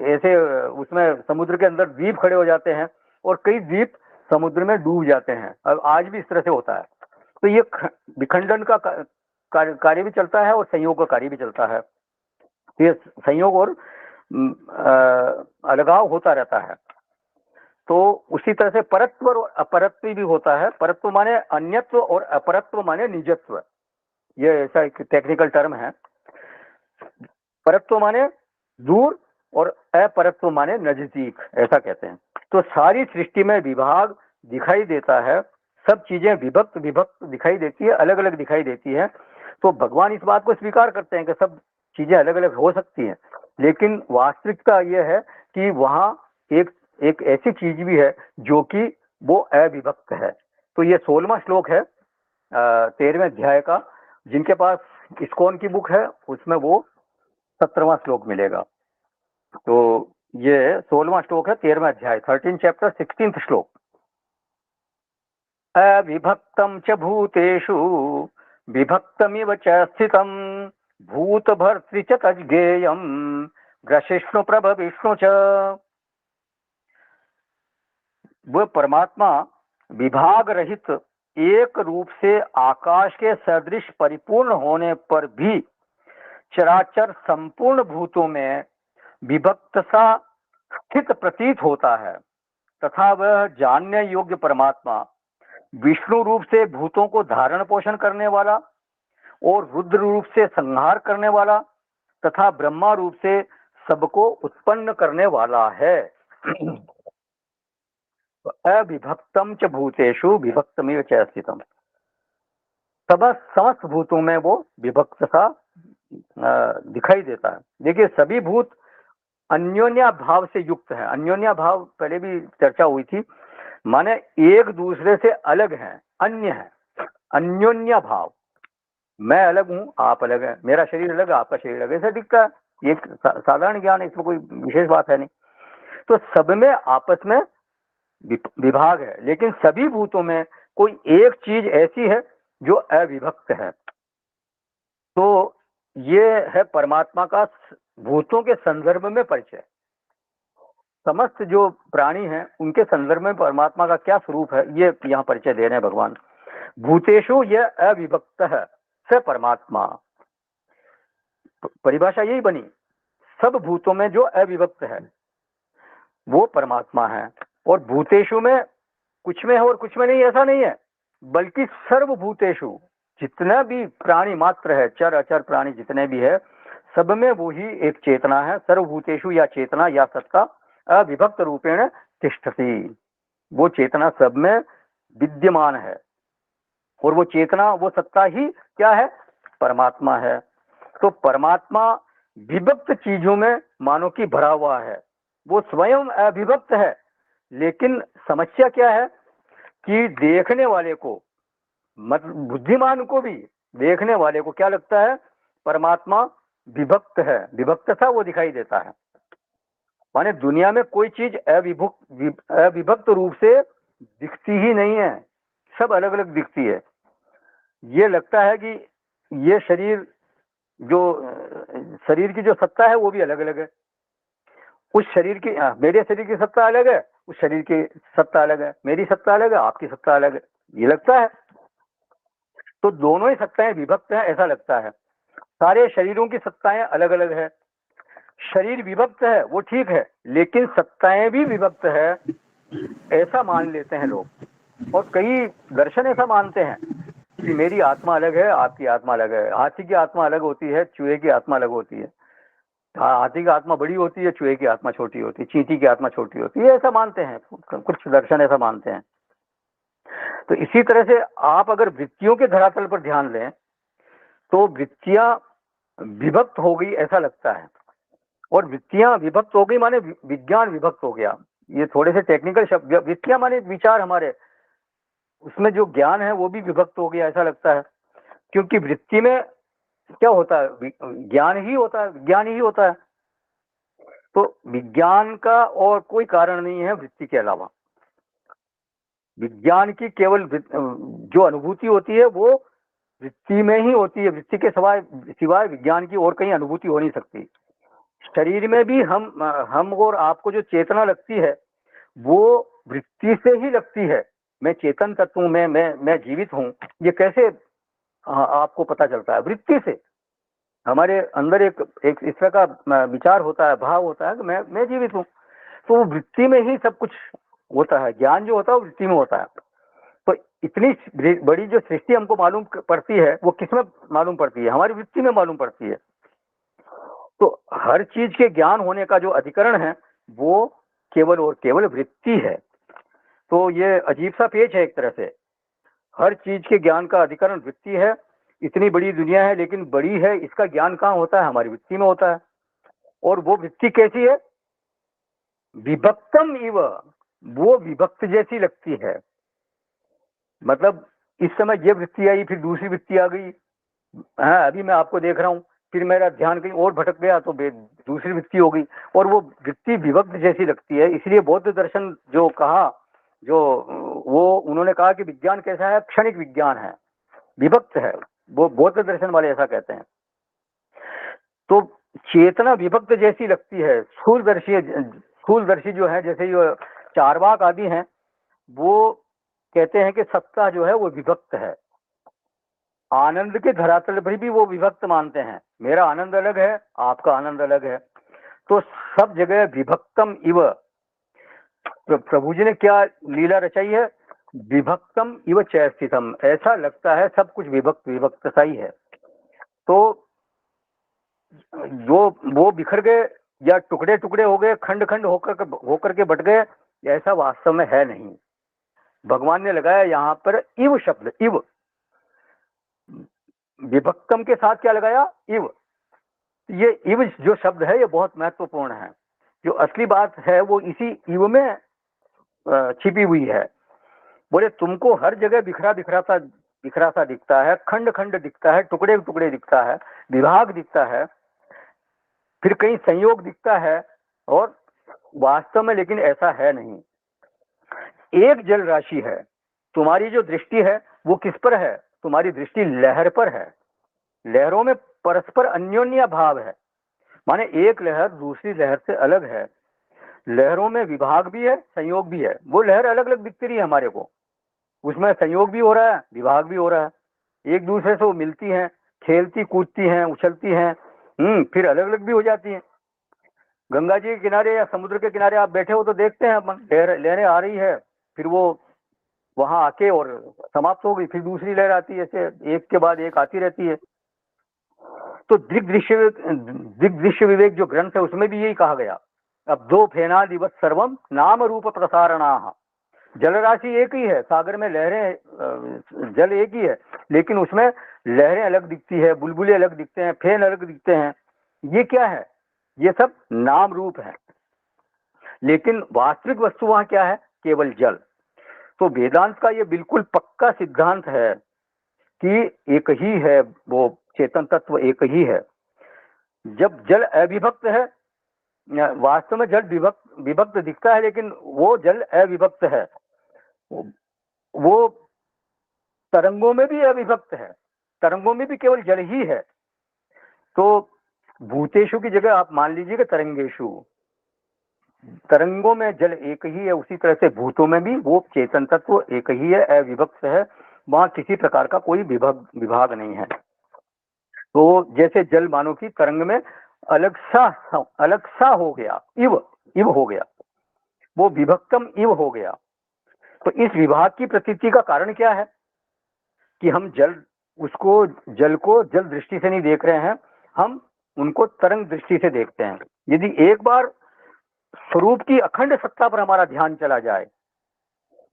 ऐसे उसमें समुद्र के अंदर द्वीप खड़े हो जाते हैं और कई द्वीप समुद्र में डूब जाते हैं। अब आज भी इस तरह से होता है। तो ये विखंडन का कार्य भी चलता है और संयोग का कार्य भी चलता है। ये संयोग और अलगाव होता रहता है। तो उसी तरह से परत्व और अपरत्व भी होता है। परत्व माने अन्यत्व और अपरत्व माने निजत्व, ये ऐसा एक टेक्निकल टर्म है। परत्व माने दूर और अपरत्व माने नजदीक, ऐसा कहते हैं। तो सारी सृष्टि में विभाग दिखाई देता है, सब चीजें विभक्त विभक्त दिखाई देती है, अलग अलग दिखाई देती है। तो भगवान इस बात को स्वीकार करते हैं कि सब चीजें अलग अलग हो सकती हैं, लेकिन वास्तविकता यह है कि वहाँ एक एक ऐसी चीज भी है जो कि वो अविभक्त है। तो ये 16वां श्लोक है 13वें अध्याय का। जिनके पास इस्कॉन की बुक है उसमें वो 17वां श्लोक मिलेगा। तो ये 16वां श्लोक है 13वां अध्याय, 13 चैप्टर 16th श्लोक। अविभक्तं च भूतेषु विभक्तमिव च स्थितं भूतभर्तृ च तज्ज्ञेयं ग्रसिष्णु प्रभ विष्णु च। वह परमात्मा विभाग रहित एक रूप से आकाश के सदृश परिपूर्ण होने पर भी चराचर संपूर्ण भूतों में विभक्त सा स्थित प्रतीत होता है, तथा वह जानने योग्य परमात्मा विष्णु रूप से भूतों को धारण पोषण करने वाला और रुद्र रूप से संहार करने वाला तथा ब्रह्मा रूप से सबको उत्पन्न करने वाला है। अविभक्तम च भूतेषु विभक्तमिव च स्थितम। समस्त भूतों में वो विभक्त सा दिखाई देता है। देखिए सभी भूत अन्योन्या भाव से युक्त है। अन्योन्या भाव पहले भी चर्चा हुई थी, माने एक दूसरे से अलग हैं, अन्य है। अन्योन्या भाव, मैं अलग हूं, आप अलग है, मेरा शरीर अलग है, आपका शरीर अलग है, ऐसा दिखता है। ये साधारण ज्ञान है, इसमें कोई विशेष बात है नहीं। तो सब में आपस में विभाग है, लेकिन सभी भूतों में कोई एक चीज ऐसी है जो अविभक्त है। तो ये है परमात्मा का भूतों के संदर्भ में परिचय। समस्त जो प्राणी हैं उनके संदर्भ में परमात्मा का क्या स्वरूप है, ये यहाँ परिचय दे रहे हैं भगवान। भूतेषु ये अविभक्त है स परमात्मा। परिभाषा यही बनी, सब भूतों में जो अविभक्त है वो परमात्मा है। और भूतेषु में कुछ में है और कुछ में नहीं, ऐसा नहीं है, बल्कि सर्वभूतेषु जितना भी प्राणी मात्र है, चर अचर प्राणी जितने भी है, सब में वो ही एक चेतना है। सर्वभूतेषु या चेतना या सत्ता अविभक्त रूपेण तिष्ठति। वो चेतना सब में विद्यमान है और वो चेतना वो सत्ता ही क्या है, परमात्मा है। तो परमात्मा विभक्त चीजों में मानो कि भरा हुआ है, वो स्वयं अविभक्त है। लेकिन समस्या क्या है कि देखने वाले को, मतलब बुद्धिमान को भी देखने वाले को क्या लगता है, परमात्मा विभक्त है, विभक्त था वो दिखाई देता है। माने दुनिया में कोई चीज अविभक्त रूप से दिखती ही नहीं है, सब अलग अलग दिखती है। ये लगता है कि ये शरीर शरीर की जो सत्ता है वो भी अलग अलग है। उस शरीर की मेरे शरीर की सत्ता अलग है, उस शरीर की सत्ता अलग है, मेरी सत्ता अलग है, आपकी सत्ता अलग है, ये लगता है। तो दोनों ही सत्ताएं विभक्त हैं ऐसा लगता है। सारे शरीरों की सत्ताएं अलग अलग है। शरीर विभक्त है वो ठीक है, लेकिन सत्ताएं भी विभक्त है ऐसा मान लेते हैं लोग। और कई दर्शन ऐसा मानते हैं कि मेरी आत्मा अलग है, आपकी आत्मा अलग है। हाथी की आत्मा अलग होती है, चूहे की आत्मा अलग होती है। हाथी की आत्मा बड़ी होती है, चूहे की आत्मा छोटी होती है, चींटी की आत्मा छोटी होती है, ऐसा मानते हैं कुछ दर्शन, ऐसा मानते हैं। तो इसी तरह से आप अगर वृत्तियों के धरातल पर ध्यान दें तो वृत्तियां विभक्त हो गई ऐसा लगता है। और वृत्तियां विभक्त हो गई माने विज्ञान विभक्त हो गया। ये थोड़े से टेक्निकल शब्द। वृत्तियां माने विचार, हमारे उसमें जो ज्ञान है वो भी विभक्त हो गया ऐसा लगता है। क्योंकि वृत्ति में क्या होता है, ज्ञान ही होता है, विज्ञान ही होता है। तो विज्ञान का और कोई कारण नहीं है वृत्ति के अलावा। विज्ञान की केवल जो अनुभूति होती है वो वृत्ति में ही होती है। वृत्ति के सिवाय विज्ञान की और कहीं अनुभूति हो नहीं सकती। शरीर में भी हम और आपको जो चेतना लगती है वो वृत्ति से ही लगती है। मैं चेतन तत्व हूं, मैं जीवित हूं, ये कैसे आपको पता चलता है? वृत्ति से। हमारे अंदर एक इस तरह का विचार होता है, भाव होता है कि मैं जीवित हूँ। तो वृत्ति में ही सब कुछ होता है। ज्ञान जो होता है वो वृत्ति में होता है। तो इतनी बड़ी जो सृष्टि हमको मालूम पड़ती है वो किसमें मालूम पड़ती है? हमारी वृत्ति में मालूम पड़ती है। तो हर चीज के ज्ञान होने का जो अधिकरण है वो केवल और केवल वृत्ति है। तो ये अजीब सा पेच है एक तरह से। हर चीज के ज्ञान का अधिकरण वृत्ति है इतनी बड़ी दुनिया है लेकिन बड़ी है, इसका ज्ञान कहाँ होता है? हमारी वृत्ति में होता है। और वो वृत्ति कैसी है? विभक्तम इव, वो विभक्त जैसी लगती है। मतलब इस समय ये वृत्ति आई, फिर दूसरी वृत्ति आ गई। हाँ, अभी मैं आपको देख रहा हूँ, फिर मेरा ध्यान कहीं और भटक गया तो दूसरी वृत्ति हो गई, और वो वृत्ति विभक्त जैसी लगती है। इसलिए बौद्ध दर्शन जो कहा, जो वो उन्होंने कहा कि विज्ञान कैसा है? क्षणिक विज्ञान है, विभक्त है। वो बौद्ध दर्शन वाले ऐसा कहते हैं। तो चेतना विभक्त जैसी लगती है। स्थूलदर्शी जो है, जैसे ये चार्वाक आदि हैं, वो कहते हैं कि सत्ता जो है वो विभक्त है। आनंद के धरातल पर भी वो विभक्त मानते हैं। मेरा आनंद अलग है, आपका आनंद अलग है। तो सब जगह विभक्तम इव, प्रभु जी ने क्या लीला रचाई है? विभक्तम इव चैस्थितम, ऐसा लगता है सब कुछ विभक्त विभक्त सा ही है। तो वो बिखर गए या टुकड़े टुकड़े हो गए, खंड खंड होकर के बट गए, ऐसा वास्तव में है नहीं। भगवान ने लगाया यहाँ पर इव शब्द। इव, विभक्तम के साथ क्या लगाया? इव। ये इव जो शब्द है ये बहुत महत्वपूर्ण है। जो असली बात है वो इसी इव में छिपी हुई है। बोले तुमको हर जगह बिखरा सा दिखता है, खंड खंड दिखता है, टुकड़े टुकड़े दिखता है, विभाग दिखता है, फिर कहीं संयोग दिखता है, और वास्तव में लेकिन ऐसा है नहीं। एक जल राशि है। तुम्हारी जो दृष्टि है वो किस पर है? तुम्हारी दृष्टि लहर पर है। लहरों में परस्पर अन्योन्य भाव है, माने एक लहर दूसरी लहर से अलग है। लहरों में विभाग भी है, संयोग भी है। वो लहर अलग अलग दिखती रही है हमारे को, उसमें संयोग भी हो रहा है, विभाग भी हो रहा है। एक दूसरे से वो मिलती हैं, खेलती कूदती हैं, उछलती हैं, फिर अलग अलग भी हो जाती हैं। गंगा जी के किनारे या समुद्र के किनारे आप बैठे हो तो देखते हैं अपन, लहरें आ रही है, फिर वो वहां आके और समाप्त हो गई, फिर दूसरी लहर आती है, ऐसे एक के बाद एक आती रहती है। तो दिग्दृश्य विवेक जो ग्रंथ है उसमें भी यही कहा गया। अब दो फेना दिवस सर्वम नाम रूप प्रसारणा। जलराशि एक ही है, सागर में लहरें, जल एक ही है, लेकिन उसमें लहरें अलग दिखती है, बुलबुले अलग दिखते हैं, फेन अलग दिखते हैं। ये क्या है? ये सब नाम रूप है, लेकिन वास्तविक वस्तु वहां क्या है? केवल जल। तो वेदांत का ये बिल्कुल पक्का सिद्धांत है कि एक ही है, वो चेतन तत्व एक ही है। जब जल अविभक्त है, वास्तव में जल विभक्त दिखता है, लेकिन वो जल अविभक्त है। वो तरंगों में भी अविभक्त है, तरंगों में भी केवल जल ही है। तो भूतेषु की जगह आप मान लीजिए कि तरंगेशु, तरंगों में जल एक ही है, उसी तरह से भूतों में भी वो चेतन तत्व एक ही है, अविभक्त है। वहां किसी प्रकार का कोई विभाग नहीं है। तो जैसे जल मानो की तरंग में अलग सा हो गया, इव हो गया, वो विभक्तम इव हो गया। तो इस विभाग की प्रतीति का कारण क्या है? कि हम जल को जल दृष्टि से नहीं देख रहे हैं, हम उनको तरंग दृष्टि से देखते हैं। यदि एक बार स्वरूप की अखंड सत्ता पर हमारा ध्यान चला जाए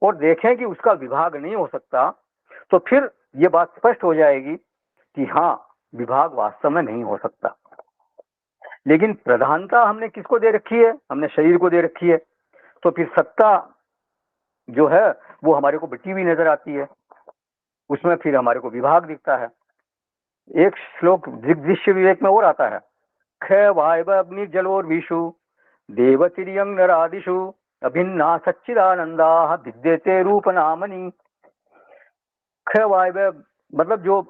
और देखें कि उसका विभाग नहीं हो सकता, तो फिर ये बात स्पष्ट हो जाएगी कि हाँ, विभाग वास्तव में नहीं हो सकता। लेकिन प्रधानता हमने किसको दे रखी है? हमने शरीर को दे रखी है। तो फिर सत्ता जो है वो हमारे को बटी हुई नजर आती है, उसमें फिर हमारे को विभाग दिखता है। एक श्लोक दृश्य विवेक में और आता है, ख वायव अग्नि जलोर्विषु देवतिर्यं नरादिषु अभिन्ना सच्चिदानंदा विद्यते रूप नामनि। ख वायव मतलब जो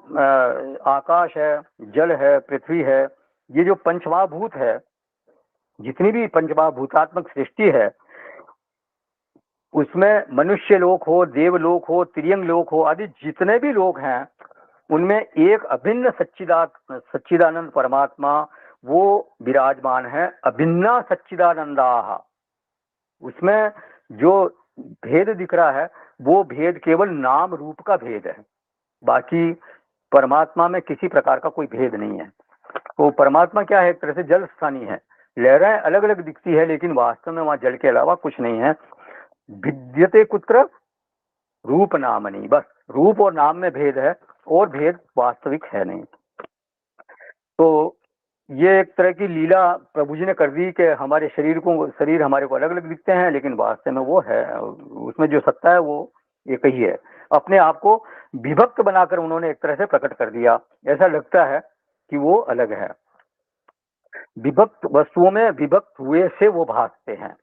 आकाश है, जल है, पृथ्वी है, ये जो पंचमहाभूत है, जितनी भी पंचमहाभूतात्मक सृष्टि है, उसमें मनुष्य लोक हो, देवलोक हो, तिर्यंग लोक हो, आदि जितने भी लोग हैं, उनमें एक अभिन्न सच्चिदानंद परमात्मा वो विराजमान है। अभिन्ना सच्चिदानंदा, उसमें जो भेद दिख रहा है वो भेद केवल नाम रूप का भेद है, बाकी परमात्मा में किसी प्रकार का कोई भेद नहीं है। वो परमात्मा क्या है? एक तरह से जल स्थानीय है। लहरें अलग अलग दिखती है, लेकिन वास्तव में वहां जल के अलावा कुछ नहीं है। विद्यते कुत्र रूप नामनि, बस रूप और नाम में भेद है, और भेद वास्तविक है नहीं। तो ये एक तरह की लीला प्रभु जी ने कर दी कि हमारे शरीर हमारे को अलग अलग दिखते हैं, लेकिन वास्तव में वो है, उसमें जो सत्ता है वो एक ही है। अपने आप को विभक्त बनाकर उन्होंने एक तरह से प्रकट कर दिया, ऐसा लगता है कि वो अलग है। विभक्त वस्तुओं में विभक्त हुए से वो भासते हैं।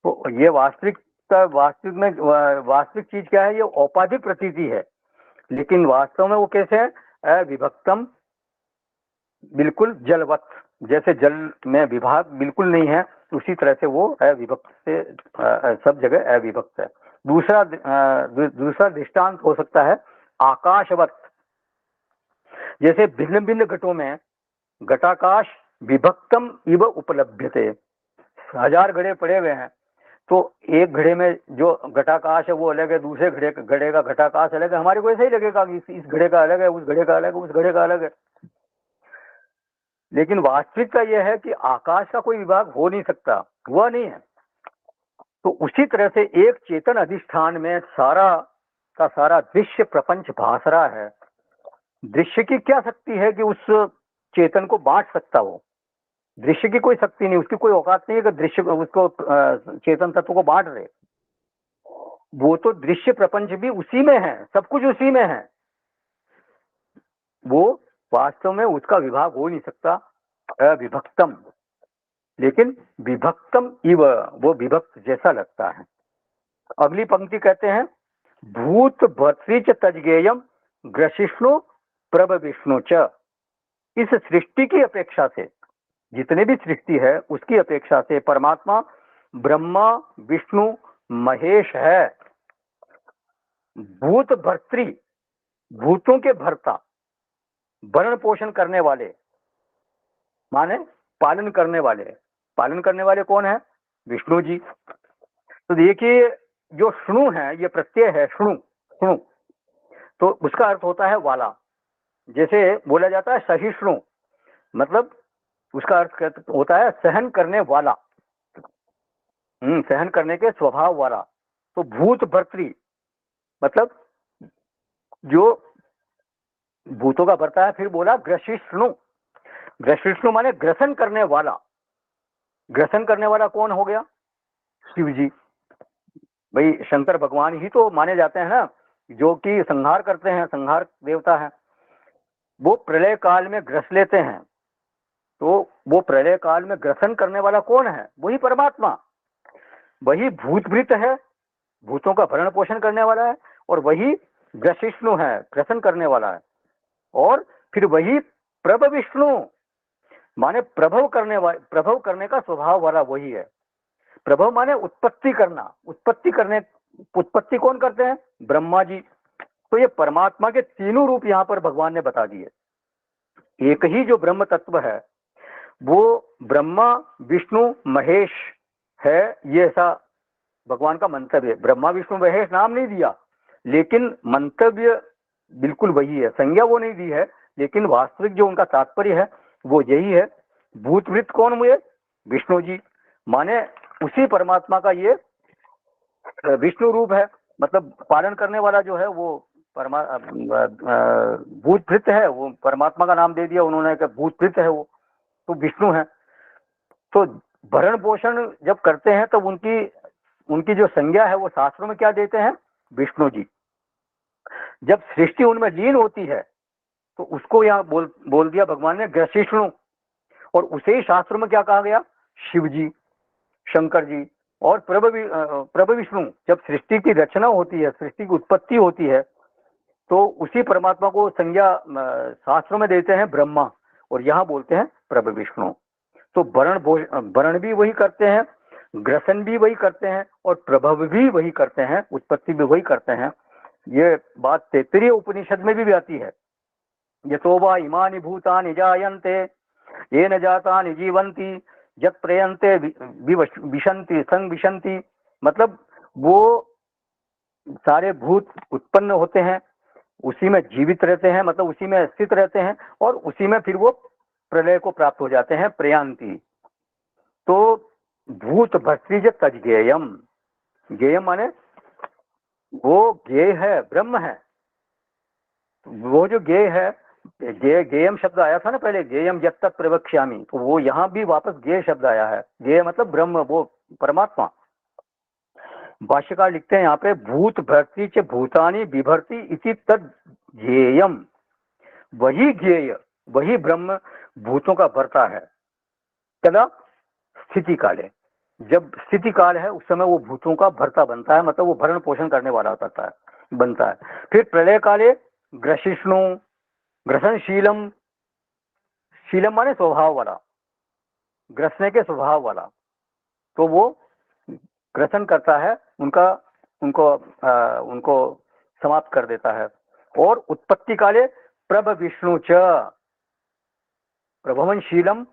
तो ये वास्तविक चीज क्या है? ये औपाधिक प्रतीति है, लेकिन वास्तव में वो कैसे है? अविभक्तम, बिल्कुल जलवत। जैसे जल में विभाग बिल्कुल नहीं है, उसी तरह से वो अविभक्त से सब जगह अविभक्त है। दूसरा दृष्टांत हो सकता है आकाशवत। जैसे भिन्न भिन्न घटों में घटाकाश विभक्तम इव उपलभ्यते। 1000 घड़े पड़े हुए हैं, तो एक घड़े में जो घटाकाश है वो अलग है, दूसरे घड़े का घटाकाश अलग है। हमारे को ऐसा ही लगेगा कि इस घड़े का अलग है, उस घड़े का अलग है, उस घड़े का अलग है। लेकिन वास्तविकता यह है कि आकाश का कोई विभाग हो नहीं सकता, हुआ नहीं है। तो उसी तरह से एक चेतन अधिष्ठान में सारा का सारा दृश्य प्रपंच भास रहा है। दृश्य की क्या शक्ति है कि उस चेतन को बांट सकता हो? दृश्य की कोई शक्ति नहीं, उसकी कोई औकात नहीं है कि दृश्य उसको चेतन तत्व को बांट रहे। वो तो दृश्य प्रपंच भी उसी में है, सब कुछ उसी में है। वो वास्तव में उसका विभाग हो नहीं सकता, अविभक्तम। लेकिन विभक्तम इव, वो विभक्त जैसा लगता है। अगली पंक्ति कहते हैं भूत भर्तृच तजगेयम ग्रसिष्णु प्रभ विष्णु च। इस सृष्टि की अपेक्षा से, जितने भी सृष्टि है उसकी अपेक्षा से परमात्मा ब्रह्मा विष्णु महेश है। भूत भर्तृ, भूतों के भर्ता, भरण पोषण करने वाले, माने पालन करने वाले। पालन करने वाले कौन है? विष्णु जी। तो देखिए जो श्णु है, ये प्रत्यय है श्णु, श्णु तो उसका अर्थ होता है वाला। जैसे बोला जाता है सहिष्णु, मतलब उसका अर्थ होता है सहन करने वाला, सहन करने के स्वभाव वाला। तो भूत भर्तृ मतलब जो भूतों का भरता है। फिर बोला ग्रसिष्णु, ग्रसिष्णु माने ग्रसन करने वाला। ग्रसन करने वाला कौन हो गया? शिव जी। भाई शंकर भगवान ही तो माने जाते हैं ना, जो कि संहार करते हैं, संहार देवता है। वो प्रलय काल में ग्रस लेते हैं, तो वो प्रलय काल में ग्रसन करने वाला कौन है? वही परमात्मा। वही भूतभृत है, भूतों का भरण पोषण करने वाला है, और वही ग्रसिष्णु है, ग्रसन करने वाला है। और फिर वही प्रभ विष्णु माने प्रभव करने का स्वभाव वाला वही है। प्रभव माने उत्पत्ति करना, उत्पत्ति कौन करते हैं? ब्रह्मा जी। तो ये परमात्मा के तीनों रूप यहाँ पर भगवान ने बता दिए। एक ही जो ब्रह्म तत्व है वो ब्रह्मा विष्णु महेश है, ये ऐसा भगवान का मंतव्य है। ब्रह्मा विष्णु महेश नाम नहीं दिया, लेकिन मंतव्य बिल्कुल वही है। संज्ञा वो नहीं दी है, लेकिन वास्तविक जो उनका तात्पर्य है वो यही है। भूतवृत्त कौन हुए? विष्णु जी, माने उसी परमात्मा का ये विष्णु रूप है। मतलब पालन करने वाला जो है वो भूतभृत है, वो परमात्मा का नाम दे दिया उन्होंने कि भूतभृत है वो, तो विष्णु है। तो भरण पोषण जब करते हैं तब उनकी जो संज्ञा है वो शास्त्रों में क्या देते हैं? विष्णु जी। जब सृष्टि उनमें लीन होती है तो उसको यहाँ बोल दिया भगवान ने ग्रसिष्णु, और उसे ही शास्त्रों में क्या कहा गया? शिव जी, शंकर जी। और प्रभ विष्णु, जब सृष्टि की रचना होती है, सृष्टि की उत्पत्ति होती है, तो उसी परमात्मा को संज्ञा शास्त्रों में देते हैं ब्रह्मा, और यहाँ बोलते हैं प्रभ विष्णु। तो भरण भी वही करते हैं, ग्रसन भी वही करते हैं, और प्रभव भी वही करते हैं, उत्पत्ति भी वही करते हैं। ये बात तैत्तिरीय उपनिषद में भी आती है। यतो वा इमानि भूतानि जायन्ते येन जातानि जीवन्ति यत् प्रयन्ते विशन्ति संविशन्ति। मतलब वो सारे भूत उत्पन्न होते हैं, उसी में जीवित रहते हैं, मतलब उसी में स्थित रहते हैं, और उसी में फिर वो प्रलय को प्राप्त हो जाते हैं, प्रयांति। तो भूत भस्त्रिज तजगेयम, गेयम माने वो गेय है, ब्रह्म है। वो जो गेय है, गेयम शब्द आया था ना पहले, गेयम यत् तत् प्रवक्ष्यामि, तो वो यहाँ भी वापस गेय शब्द आया है। गेय मतलब ब्रह्म, वो परमात्मा। भाष्यकार लिखते हैं यहाँ पे, भूत भर्ती च भूतानि बिभर्ती इति तद गेयम, वही गेय, वही ब्रह्म भूतों का भरता है। कदा? स्थिति काले, जब स्थिति काल है उस समय वो भूतों का भरता बनता है, मतलब वो भरण पोषण करने वाला होता है, बनता है। फिर प्रलय काले ग्रसिष्णु, ग्रसनशीलम, शीलम माने स्वभाव वाला, ग्रसने के स्वभाव वाला, तो वो ग्रसन करता है, उनका उनको समाप्त कर देता है। और उत्पत्ति काले प्रभ विष्णु च, प्रभवनशीलम,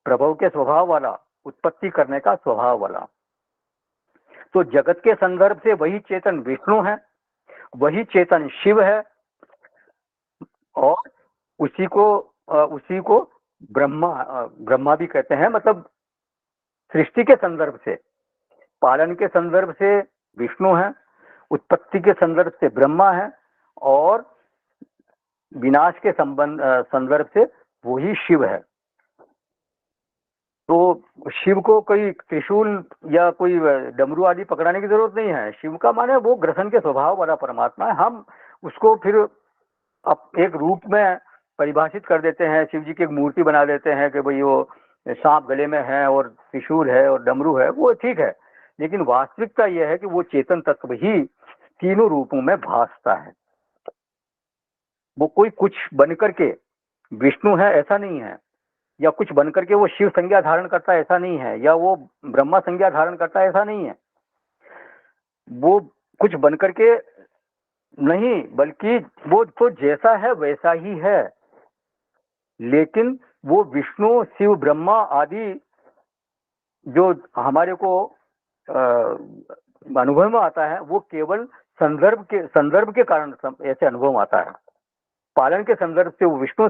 प्रभव के स्वभाव वाला, उत्पत्ति करने का स्वभाव वाला। तो जगत के संदर्भ से वही चेतन विष्णु है, वही चेतन शिव है, और उसी को ब्रह्मा भी कहते हैं। मतलब सृष्टि के संदर्भ से, पालन के संदर्भ से विष्णु है, उत्पत्ति के संदर्भ से ब्रह्मा है, और विनाश के संदर्भ से वही शिव है। तो शिव को कोई त्रिशूल या कोई डमरू आदि पकड़ाने की जरूरत नहीं है। शिव का माने वो ग्रसन के स्वभाव वाला परमात्मा है। हम उसको फिर अब एक रूप में परिभाषित कर देते हैं, शिव जी की एक मूर्ति बना देते हैं कि भाई वो सांप गले में है और त्रिशूल है और डमरू है, वो ठीक है। लेकिन वास्तविकता यह है कि वो चेतन तत्व ही तीनों रूपों में भासता है। वो कोई कुछ बनकर के विष्णु है ऐसा नहीं है, या कुछ बनकर के वो शिव संज्ञा धारण करता है ऐसा नहीं है, या वो ब्रह्मा संज्ञा धारण करता है ऐसा नहीं है। वो कुछ बनकर के नहीं, बल्कि वो तो जैसा है वैसा ही है। लेकिन वो विष्णु शिव ब्रह्मा आदि जो हमारे को अनुभव में आता है, वो केवल संदर्भ के कारण ऐसे अनुभव आता है। पालन के संदर्भ से वो विष्णु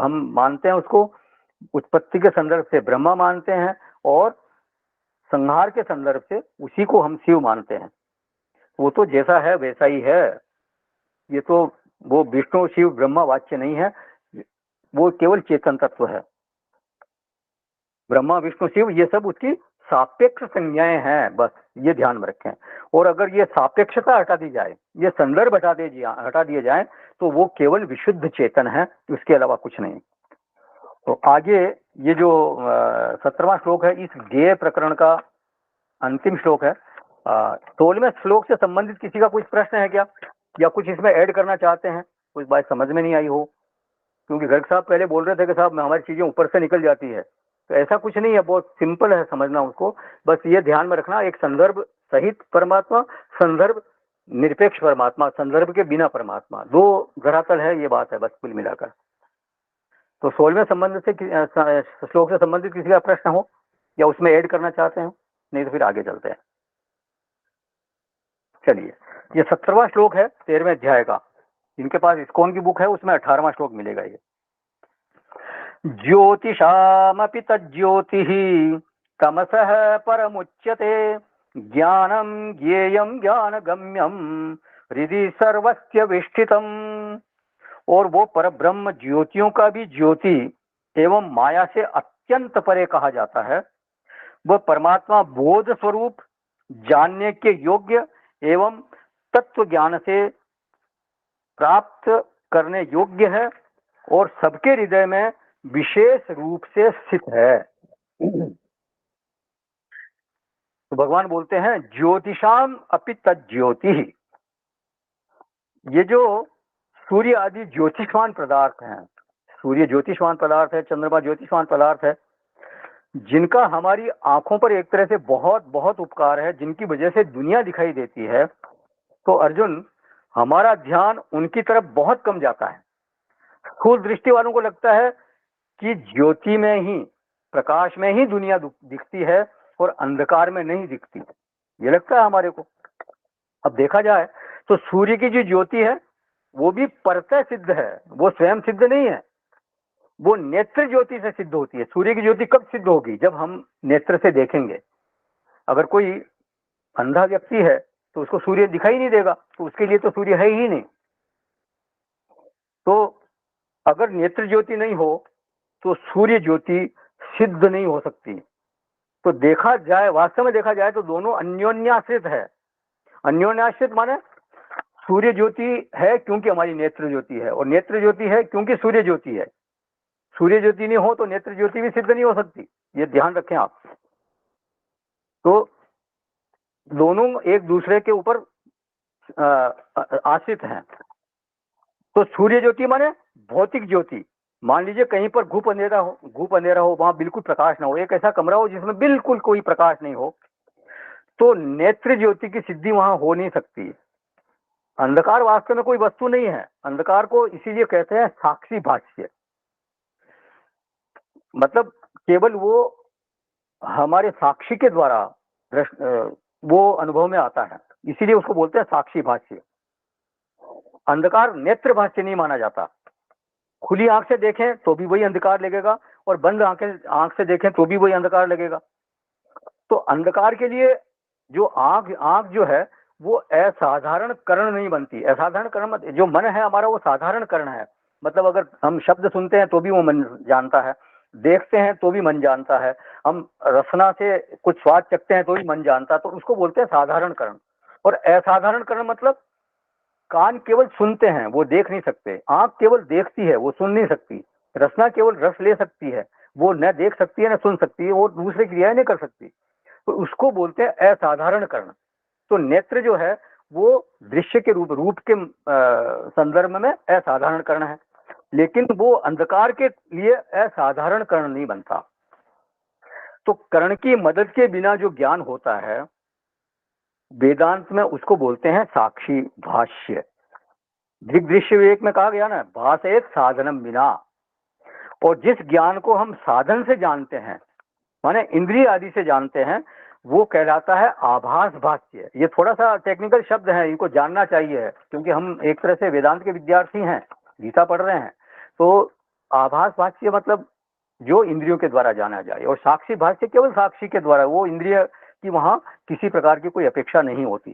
हम मानते हैं उसको, उत्पत्ति के संदर्भ से ब्रह्मा मानते हैं, और संहार के संदर्भ से उसी को हम शिव मानते हैं। वो तो जैसा है वैसा ही है। ये तो वो विष्णु शिव ब्रह्मा वाच्य नहीं है, वो केवल चेतन तत्व है। ब्रह्मा विष्णु शिव ये सब उसकी सापेक्ष संज्ञाएं हैं, बस ये ध्यान में रखें। और अगर ये सापेक्षता हटा दी जाए, ये संदर्भ हटा दिए जाए, तो वो केवल विशुद्ध चेतन है, उसके अलावा कुछ नहीं। तो आगे ये जो 17वां श्लोक है, इस गेय प्रकरण का अंतिम श्लोक है। 16वें श्लोक से संबंधित किसी का कुछ प्रश्न है क्या, या कुछ इसमें ऐड करना चाहते हैं? कुछ बात समझ में नहीं आई हो? क्योंकि गर्ग साहब पहले बोल रहे थे कि साहब हमारी चीजें ऊपर से निकल जाती है, तो ऐसा कुछ नहीं है, बहुत सिंपल है समझना उसको। बस ये ध्यान में रखना, एक संदर्भ सहित परमात्मा, संदर्भ निरपेक्ष परमात्मा, संदर्भ के बिना परमात्मा, दो धरातल है, ये बात है बस कुल मिलाकर। तो 16वें संबंध से श्लोक से संबंधित किसी का प्रश्न हो, या उसमें ऐड करना चाहते हैं? नहीं तो फिर आगे चलते हैं। चलिए, ये 17वां श्लोक है 13वें अध्याय का। जिनके पास इस्कॉन की बुक है उसमें 18वां श्लोक मिलेगा। ये ज्योतिषामपि तज्ज्योतिः तमसः परमुच्यते, ज्ञानं ज्ञेयं ज्ञानगम्यं हृदि सर्वस्य विष्ठितम्। और वो परब्रह्म ज्योतियों का भी ज्योति एवं माया से अत्यंत परे कहा जाता है। वह परमात्मा बोध स्वरूप, जानने के योग्य एवं तत्व ज्ञान से प्राप्त करने योग्य है, और सबके हृदय में विशेष रूप से स्थित है। तो भगवान बोलते हैं ज्योतिषाम अपि तज्ज्योति। ये जो सूर्य आदि ज्योतिषवान पदार्थ हैं, सूर्य ज्योतिषवान पदार्थ है, चंद्रमा ज्योतिषवान पदार्थ है, जिनका हमारी आंखों पर एक तरह से बहुत बहुत उपकार है, जिनकी वजह से दुनिया दिखाई देती है, तो अर्जुन हमारा ध्यान उनकी तरफ बहुत कम जाता है। स्थूल दृष्टि वालों को लगता है कि ज्योति में ही, प्रकाश में ही दुनिया दिखती है और अंधकार में नहीं दिखती, ये लगता है हमारे को। अब देखा जाए तो सूर्य की जो ज्योति है वो भी परतः सिद्ध है, वो स्वयं सिद्ध नहीं है, वो नेत्र ज्योति से सिद्ध होती है। सूर्य की ज्योति कब सिद्ध होगी? जब हम नेत्र से देखेंगे। अगर कोई अंधा व्यक्ति है तो उसको सूर्य दिखाई नहीं देगा, तो उसके लिए तो सूर्य है ही नहीं। तो अगर नेत्र ज्योति नहीं हो तो सूर्य ज्योति सिद्ध नहीं हो सकती। तो देखा जाए, वास्तव में देखा जाए तो दोनों अन्योन्याश्रित है। अन्योन्याश्रित माने सूर्य ज्योति है क्योंकि हमारी नेत्र ज्योति है, और नेत्र ज्योति है क्योंकि सूर्य ज्योति है। सूर्य ज्योति नहीं हो तो नेत्र ज्योति भी सिद्ध नहीं हो सकती, ये ध्यान रखें आप। तो दोनों एक दूसरे के ऊपर आश्रित हैं। तो सूर्य ज्योति माने भौतिक ज्योति। मान लीजिए कहीं पर घूप अंधेरा हो, वहां बिल्कुल प्रकाश ना हो, एक ऐसा कमरा हो जिसमें बिल्कुल कोई प्रकाश नहीं हो, तो नेत्र ज्योति की सिद्धि वहां हो नहीं सकती। अंधकार वास्तव में कोई वस्तु नहीं है। अंधकार को इसीलिए कहते हैं साक्षी भाष्य, मतलब केवल वो हमारे साक्षी के द्वारा वो अनुभव में आता है, इसीलिए उसको बोलते हैं साक्षी भाष्य। अंधकार नेत्र भाष्य नहीं माना जाता। खुली आंख से देखें तो भी वही अंधकार लगेगा, और बंद आंख से देखें तो भी वही अंधकार लगेगा। तो अंधकार के लिए जो आंख जो है वो असाधारण करण नहीं बनती। असाधारण करण जो मन है हमारा वो साधारण करण है। मतलब अगर हम शब्द सुनते हैं तो भी वो मन जानता है, देखते हैं तो भी मन जानता है, हम रसना से कुछ स्वाद चखते हैं तो भी मन जानता है, तो उसको बोलते हैं साधारण करण। और असाधारण करण मतलब कान केवल सुनते हैं, वो देख नहीं सकते। आंख केवल देखती है, वो सुन नहीं सकती। रसना केवल रस ले सकती है, वो न देख सकती है न सुन सकती है, वो दूसरे क्रियाएं नहीं कर सकती। तो उसको बोलते हैं असाधारण करण। तो नेत्र जो है वो दृश्य के रूप के संदर्भ में असाधारण करण है, लेकिन वो अंधकार के लिए असाधारण करण नहीं बनता। तो कर्ण की मदद के बिना जो ज्ञान होता है वेदांत में उसको बोलते हैं साक्षी भाष्य। दृग्दृश्य विवेक में कहा गया ना, भास एक साधनम बिना। और जिस ज्ञान को हम साधन से जानते हैं, माने इंद्रिय आदि से जानते हैं, वो कहलाता है आभास भाष्य। ये थोड़ा सा टेक्निकल शब्द है, इनको जानना चाहिए, क्योंकि हम एक तरह से वेदांत के विद्यार्थी हैं, गीता पढ़ रहे हैं। तो आभास भाष्य मतलब जो इंद्रियों के द्वारा जाना जाए, और साक्षी भाष्य केवल साक्षी के द्वारा, वो इंद्रिय की वहां किसी प्रकार की कोई अपेक्षा नहीं होती।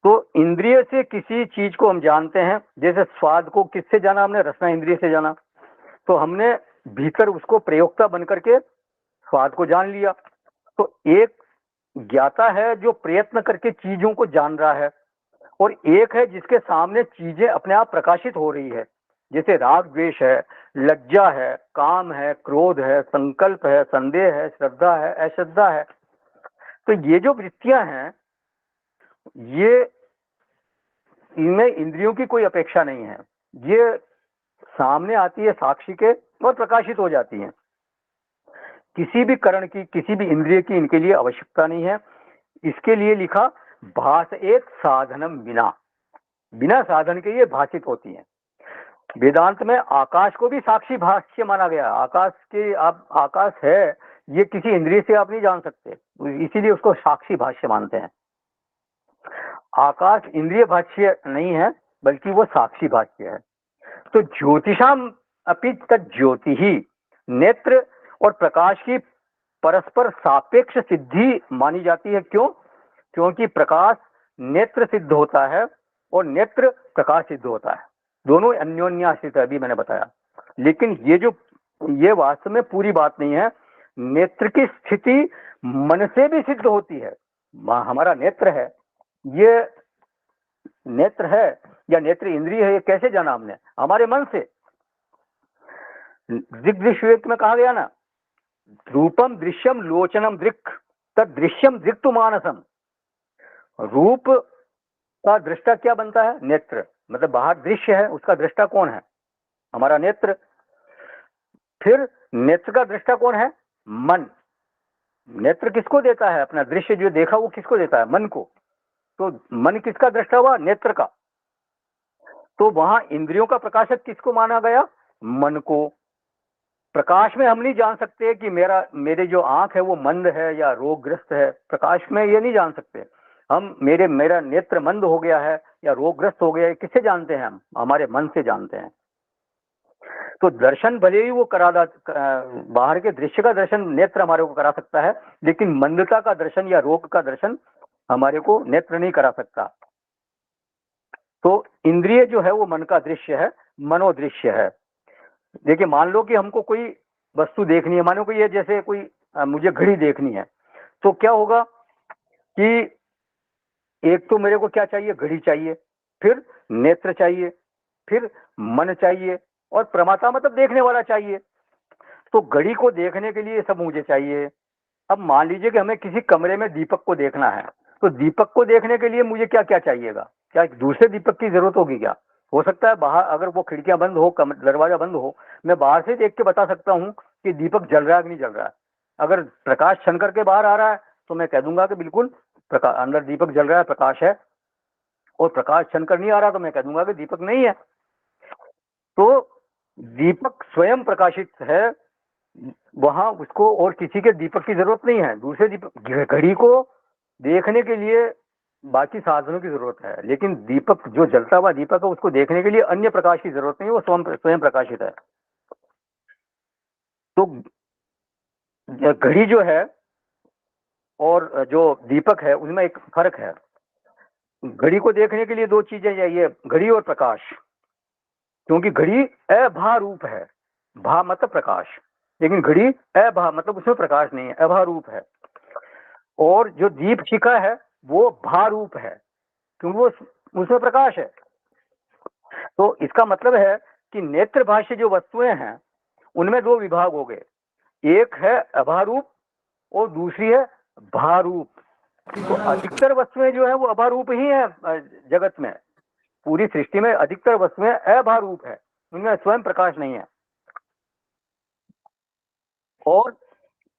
तो इंद्रिय से किसी चीज को हम जानते हैं, जैसे स्वाद को किससे जाना हमने, रसना इंद्रिय से जाना, तो हमने भीतर उसको प्रयोक्ता बन करके स्वाद को जान लिया। तो एक ज्ञाता है जो प्रयत्न करके चीजों को जान रहा है, और एक है जिसके सामने चीजें अपने आप प्रकाशित हो रही है, जैसे राग द्वेष है, लज्जा है, काम है, क्रोध है, संकल्प है, संदेह है, श्रद्धा है, अश्रद्धा है। तो ये जो वृत्तियां हैं, ये इनमें इंद्रियों की कोई अपेक्षा नहीं है, ये सामने आती है साक्षी के और प्रकाशित हो जाती हैं। किसी भी करण की, किसी भी इंद्रिय की इनके लिए आवश्यकता नहीं है। इसके लिए लिखा भास एक साधनम बिना, बिना साधन के ये भाषित होती हैं। वेदांत में आकाश को भी साक्षी भाष्य माना गया। आकाश के आप आकाश है, ये किसी इंद्रिय से आप नहीं जान सकते, इसीलिए उसको साक्षी भाष्य मानते हैं। आकाश इंद्रिय भाष्य नहीं है, बल्कि वो साक्षी भाष्य है। तो ज्योतिषाम अपि तत् ज्योति ही, नेत्र और प्रकाश की परस्पर सापेक्ष सिद्धि मानी जाती है। क्यों? क्योंकि प्रकाश नेत्र सिद्ध होता है और नेत्र प्रकाश सिद्ध होता है, दोनों अन्योन्याश्रित है, अभी मैंने बताया। लेकिन ये वास्तव में पूरी बात नहीं है। नेत्र की स्थिति मन से भी सिद्ध होती है। हमारा नेत्र है, ये नेत्र है या नेत्र इंद्रिय है, ये कैसे जाना हमने? हमारे मन से। दृग्दृश्य विवेक में कहा गया ना, रूपम दृश्यम लोचनम दृक् तद दृश्यम दृक्तु मानसम। रूप का दृष्टा क्या बनता है? नेत्र। मतलब बाहर दृश्य है, उसका दृष्टा कौन है? हमारा नेत्र। फिर नेत्र का दृष्टा कौन है? मन। नेत्र किसको देता है? अपना दृश्य जो देखा वो किसको देता है? मन को। तो मन किसका दृष्टा हुआ? नेत्र का। तो वहां इंद्रियों का प्रकाशक किसको माना गया? मन को। प्रकाश में हम नहीं जान सकते कि मेरे जो आंख है वो मंद है या रोगग्रस्त है। प्रकाश में ये नहीं जान सकते हम, मेरा नेत्र मंद हो गया है या रोगग्रस्त हो गया है, किससे जानते हैं हम? हमारे मन से जानते हैं। तो दर्शन भले ही वो बाहर के दृश्य का दर्शन नेत्र हमारे को करा सकता है, लेकिन मंदता का दर्शन या रोग का दर्शन हमारे को नेत्र नहीं करा सकता। तो इंद्रिय जो है वो मन का दृश्य है, मनोदृश्य है। देखिए मान लो कि हमको कोई वस्तु देखनी है, मानो कि ये जैसे कोई मुझे घड़ी देखनी है, तो क्या होगा कि एक तो मेरे को क्या चाहिए, घड़ी चाहिए, फिर नेत्र चाहिए, फिर मन चाहिए, और प्रमाता मतलब देखने वाला चाहिए। तो घड़ी को देखने के लिए सब मुझे चाहिए। अब मान लीजिए कि हमें किसी कमरे में दीपक को देखना है, तो दीपक को देखने के लिए मुझे क्या क्या चाहिएगा, क्या एक दूसरे दीपक की जरूरत होगी क्या? हो सकता है बाहर अगर वो खिड़कियां बंद हो, दरवाजा बंद हो, मैं बाहर से देख के बता सकता हूँ कि दीपक जल रहा है कि नहीं जल रहा है। अगर प्रकाश छन करके बाहर आ रहा है तो मैं कह दूंगा कि बिल्कुल प्रकाश, अंदर दीपक जल रहा है, प्रकाश है। और प्रकाश छन कर नहीं आ रहा तो मैं कह दूंगा कि दीपक नहीं है। तो दीपक स्वयं प्रकाशित है, वहां उसको और किसी के दीपक की जरूरत नहीं है। दूसरे दीपक, घड़ी को देखने के लिए बाकी साधनों की जरूरत है, लेकिन दीपक जो जलता हुआ दीपक है उसको देखने के लिए अन्य प्रकाश की जरूरत नहीं है, वो स्वयं स्वयं प्रकाशित है। तो घड़ी जो है और जो दीपक है उनमें एक फर्क है। घड़ी को देखने के लिए दो चीजें चाहिए, घड़ी और प्रकाश। क्योंकि घड़ी अभा रूप है, भा मतलब प्रकाश, लेकिन घड़ी अभा मतलब उसमें प्रकाश नहीं है, अभा रूप है। और जो दीप शिखा है वो भा रूप है, क्योंकि वो उसमें प्रकाश है। तो इसका मतलब है कि नेत्र भाष्य जो वस्तुएं हैं उनमें दो विभाग हो गए, एक है अभारूप और दूसरी है भारूप। तो अधिकतर वस्तुएं जो है वो अभारूप ही है जगत में, पूरी सृष्टि में अधिकतर वस्तुएं अभारूप है, उनमें स्वयं प्रकाश नहीं है। और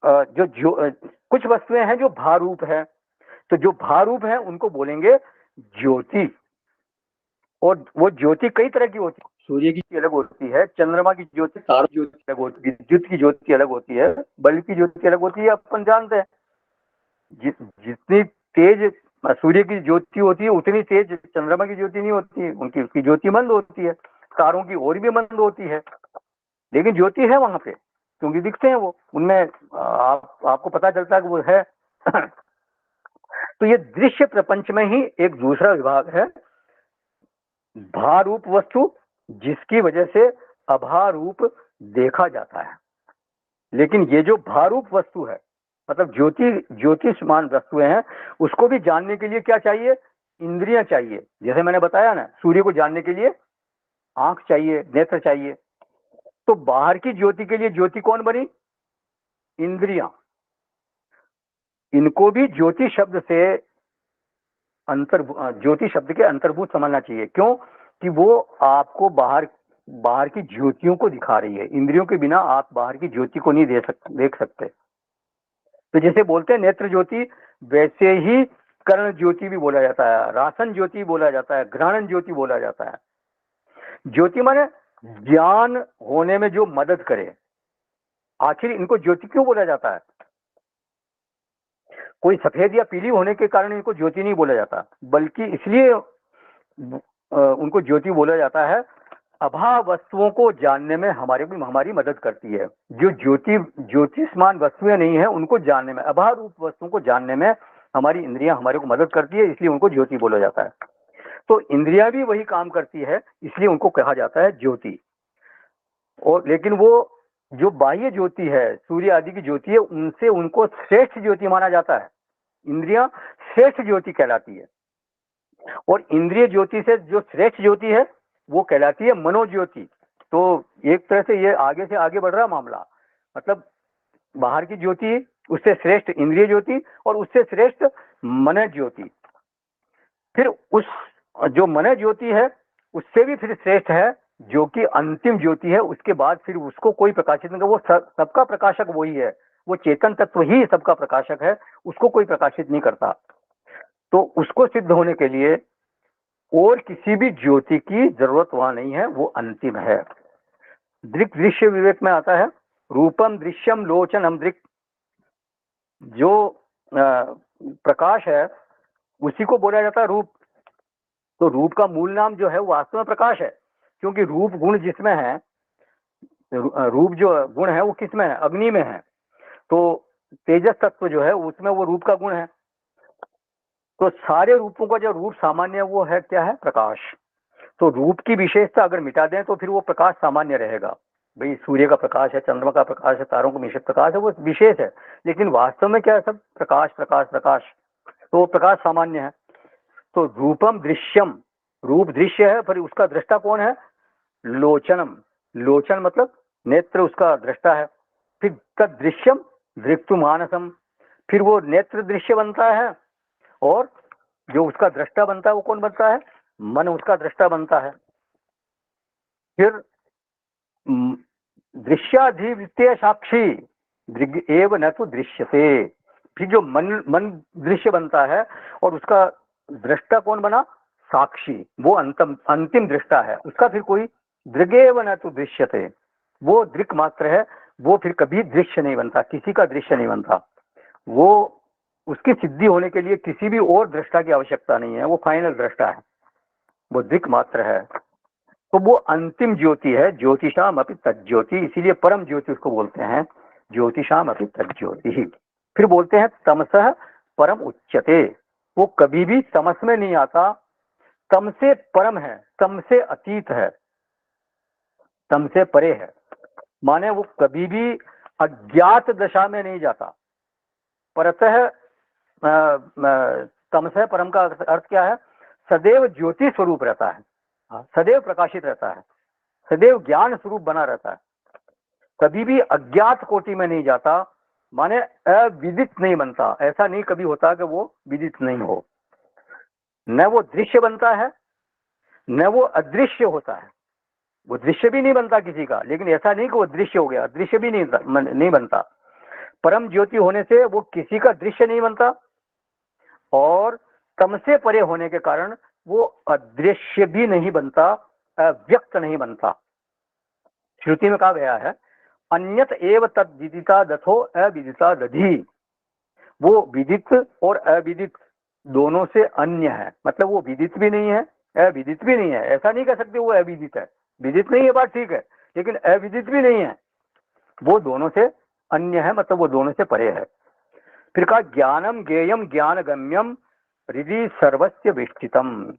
कुछ वस्तुएं हैं जो भारूप है, तो जो भारूप है उनको बोलेंगे ज्योति। और वो ज्योति कई तरह की होती है, सूर्य की अलग होती है, चंद्रमा की ज्योति, तारों की ज्योति अलग होती है, विद्युत की ज्योति अलग होती है, बल्ब की ज्योति अलग होती है। अपन जानते हैं जितनी तेज सूर्य की ज्योति होती है उतनी तेज चंद्रमा की ज्योति नहीं होती है, उनकी उसकी ज्योति मंद होती है, तारों की और भी मंद होती है, लेकिन ज्योति है वहां पे, क्योंकि दिखते हैं वो उनमें। आपको पता चलता है कि वो है। तो ये दृश्य प्रपंच में ही एक दूसरा विभाग है, भारूप वस्तु, जिसकी वजह से अभारूप देखा जाता है। लेकिन ये जो भारूप वस्तु है, मतलब ज्योतिषमान वस्तुएं हैं, उसको भी जानने के लिए क्या चाहिए, इंद्रियां चाहिए। जैसे मैंने बताया ना, सूर्य को जानने के लिए आंख चाहिए, नेत्र चाहिए। तो बाहर की ज्योति के लिए ज्योति कौन बनी, इंद्रियां। इनको भी ज्योति शब्द से ज्योति शब्द के अंतर्भूत समझना चाहिए। क्यों कि वो आपको बाहर की ज्योतियों को दिखा रही है। इंद्रियों के बिना आप बाहर की ज्योति को नहीं देख सकते। तो जैसे बोलते हैं नेत्र ज्योति, वैसे ही कर्ण ज्योति भी बोला जाता है, रासन ज्योति बोला जाता है, ग्रहण ज्योति बोला जाता है। ज्योति माने ज्ञान होने में जो मदद करे। आखिर इनको ज्योति क्यों बोला जाता है? कोई सफेद या पीली होने के कारण इनको ज्योति नहीं बोला जाता, बल्कि इसलिए उनको ज्योति बोला जाता है, अभा वस्तुओं को जानने में हमारी मदद करती है। जो ज्योतिषमान वस्तुएं नहीं है उनको जानने में, अभा रूप वस्तुओं को जानने में हमारी इंद्रियां हमारे को मदद करती है, इसलिए उनको ज्योति बोला जाता है। तो इंद्रियां भी वही काम करती है, इसलिए उनको कहा जाता है ज्योति। और लेकिन वो जो बाह्य ज्योति है, सूर्य आदि की ज्योति है, उनसे उनको श्रेष्ठ ज्योति माना जाता है। इंद्रियां श्रेष्ठ ज्योति कहलाती है, और इंद्रिय ज्योति से जो श्रेष्ठ ज्योति है वो कहलाती है मनोज्योति। तो एक तरह से ये आगे से आगे बढ़ रहा मामला, मतलब बाहर की ज्योति उससे श्रेष्ठ इंद्रिय ज्योति, और उससे श्रेष्ठ मन ज्योति। फिर उस जो मन ज्योति है उससे भी फिर श्रेष्ठ है जो कि अंतिम ज्योति है। उसके बाद फिर उसको कोई प्रकाशित नहीं, वो सबका प्रकाशक वही है, वो चेतन तत्व ही सबका प्रकाशक है, उसको कोई प्रकाशित नहीं करता। तो उसको सिद्ध होने के लिए और किसी भी ज्योति की जरूरत वहां नहीं है, वो अंतिम है। दृक् दृश्य विवेक में आता है, रूपम दृश्यम लोचनम दृक्। जो प्रकाश है उसी को बोला जाता है रूप। तो रूप का मूल नाम जो है वो वास्तव में प्रकाश है, क्योंकि रूप गुण जिसमें है, रूप जो गुण है वो किसमें है, अग्नि में है। तो तेजस तत्व जो है उसमें वो रूप का गुण है। तो सारे रूपों का जो रूप सामान्य वो है क्या है, प्रकाश। तो रूप की विशेषता अगर मिटा दें तो फिर वो प्रकाश सामान्य रहेगा। भाई सूर्य का प्रकाश है, चंद्रमा का प्रकाश है, तारों का मिश्रित प्रकाश है, वो विशेष है, लेकिन वास्तव में क्या है, सब प्रकाश प्रकाश प्रकाश, तो वो प्रकाश सामान्य है। तो रूपम दृश्यम, रूप दृश्य है, पर उसका दृष्टा कौन है? लोचनम, लोचन मतलब नेत्र उसका दृष्टा है। फिर तद दृश्यम दृक्तु मानसम, फिर वो नेत्र दृश्य बनता है, और जो उसका दृष्टा बनता है वो कौन बनता है? मन उसका दृष्टा बनता है। फिर दृश्याधिवृत्तीय साक्षी दृग एव न तो दृश्यते, फिर जो मन मन दृश्य बनता है और उसका दृष्टा कौन बना? साक्षी, वो अंतिम दृष्टा है, उसका फिर कोई दृगेव न तो दृश्यते, वो दृक मात्र है, वो फिर कभी दृश्य नहीं बनता, किसी का दृश्य नहीं बनता। वो उसकी सिद्धि होने के लिए किसी भी और दृष्टा की आवश्यकता नहीं है, वो फाइनल दृष्टा है, वो दृक मात्र है। तो वो अंतिम ज्योति है, ज्योतिषाम अपि तज्ज्योति, इसीलिए परम ज्योति उसको बोलते हैं, ज्योतिषाम अपि तज्ज्योति। फिर बोलते हैं तमसः परम उच्यते, वो कभी भी तमस में नहीं आता, तम से परम है, तम से अतीत है, तम से परे है, माने वो कभी भी अज्ञात दशा में नहीं जाता। परतः तमसः परम का अर्थ क्या है? सदैव ज्योति स्वरूप रहता है, सदैव प्रकाशित रहता है, सदैव ज्ञान स्वरूप बना रहता है, कभी भी अज्ञात कोटि में नहीं जाता, माने अविदित नहीं बनता। ऐसा नहीं कभी होता कि वो विदित नहीं हो। न वो दृश्य बनता है, न वो अदृश्य होता है, वो दृश्य भी नहीं बनता किसी का, लेकिन ऐसा नहीं कि वो दृश्य हो गया, दृश्य भी नहीं बनता। परम ज्योति होने से वो किसी का दृश्य नहीं बनता, और तम से परे होने के कारण वो अदृश्य भी नहीं बनता, व्यक्त नहीं बनता। श्रुति में कहा गया है अन्यत एव तद विदिता दथो अविदिता दधी, वो विदित और अविदित दोनों से अन्य है, मतलब वो विदित भी नहीं है, अविदित भी नहीं है। ऐसा नहीं कह सकते वो अविदित है, विदित नहीं है बात ठीक है, लेकिन अविदित भी नहीं है, वो दोनों से अन्य है, मतलब वो दोनों से परे है। फिर कहा ज्ञानम ज्ञेयम ज्ञान गम्यम हृदि सर्वस्य विष्ठितम,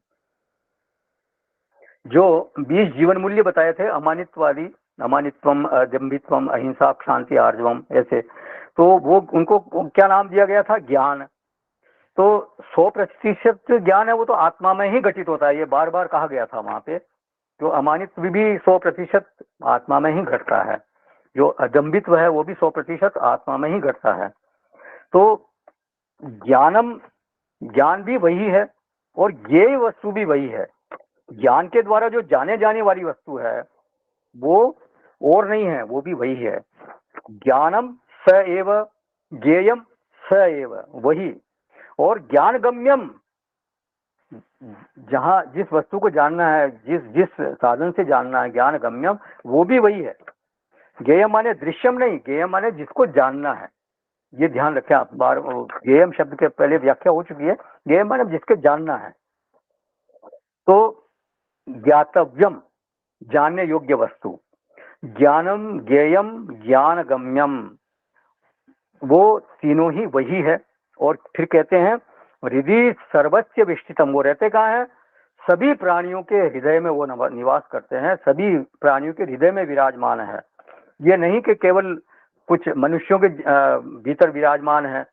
जो 20 जीवन मूल्य बताए थे अमानित्वादी, अमानित्वम, अदम्भित्वम, अहिंसा, क्षांति, आर्जवम, ऐसे, तो वो उनको क्या नाम दिया गया था? ज्ञान। तो 100% ज्ञान है वो तो आत्मा में ही घटित होता है, ये बार बार कहा गया था वहां पे। जो अमानित्व भी 100% आत्मा में ही घटता है, जो अदम्भित्व है वो भी 100% आत्मा में ही घटता है। तो ज्ञानम, ज्ञान भी वही है और ये वस्तु भी वही है। ज्ञान के द्वारा जो जाने जाने वाली वस्तु है वो और नहीं है, वो भी वही है। ज्ञानम स एव ज्ञेयम स एव, वही। और ज्ञान गम्यम, जहां जिस वस्तु को जानना है, जिस जिस साधन से जानना है, ज्ञान गम्यम वो भी वही है। ज्ञेयम माने दृश्यम नहीं, ज्ञेयम माने जिसको जानना है, ये ध्यान रखें आप। बार ज्ञेयम शब्द के पहले व्याख्या हो चुकी है, ज्ञेयम माने जिसके जानना है। तो ज्ञातव्यम, जानने योग्य वस्तु, ज्ञानम ज्ञेयम ज्ञान गम्यम, वो तीनों ही वही है। और फिर कहते हैं हृदय सर्वस्य विष्ठितम, वो रहते कहाँ हैं? सभी प्राणियों के हृदय में वो निवास करते हैं, सभी प्राणियों के हृदय में विराजमान है। ये नहीं कि केवल कुछ मनुष्यों के भीतर विराजमान है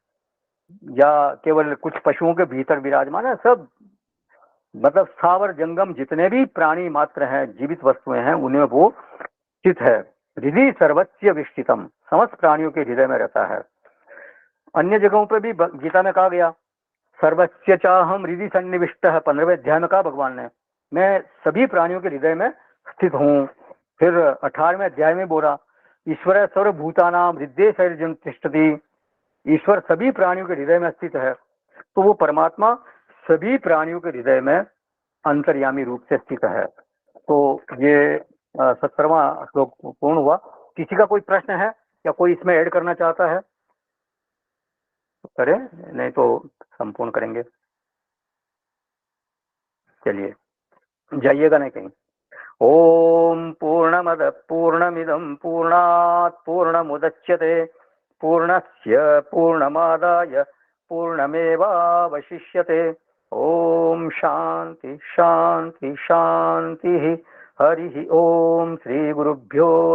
या केवल कुछ पशुओं के भीतर विराजमान है, सब मतलब स्थावर जंगम जितने भी प्राणी मात्र हैं, जीवित वस्तुएं हैं, उनमें वो स्थित है। हृदय सर्वस्य विष्ठितम, समस्त प्राणियों के हृदय में रहता है। अन्य जगहों पर भी गीता में कहा गया सर्वस्य चाहम हृदय सन्निविष्टः, 15वें अध्याय में कहा भगवान ने मैं सभी प्राणियों के हृदय में स्थित हूँ। फिर 18वें अध्याय में बोला ईश्वर सर्वभूतानाम हृदय शरीरं तिष्ठति, ईश्वर सभी प्राणियों के हृदय में स्थित है। तो वो परमात्मा सभी प्राणियों के हृदय में अंतर्यामी रूप से स्थित है। तो ये 17वां श्लोक पूर्ण हुआ। किसी का कोई प्रश्न है या कोई इसमें ऐड करना चाहता है तो करें, नहीं तो संपूर्ण करेंगे। चलिए जाइएगा नहीं कहीं। ओम पूर्णमद पूर्णमिदं पूर्णात् पूर्णमुदच्यते पूर्णस्य पूर्णमादाय पूर्णमेवावशिष्यते। ओम शांति शांति शांति। हरि ओम। श्री गुरुभ्यो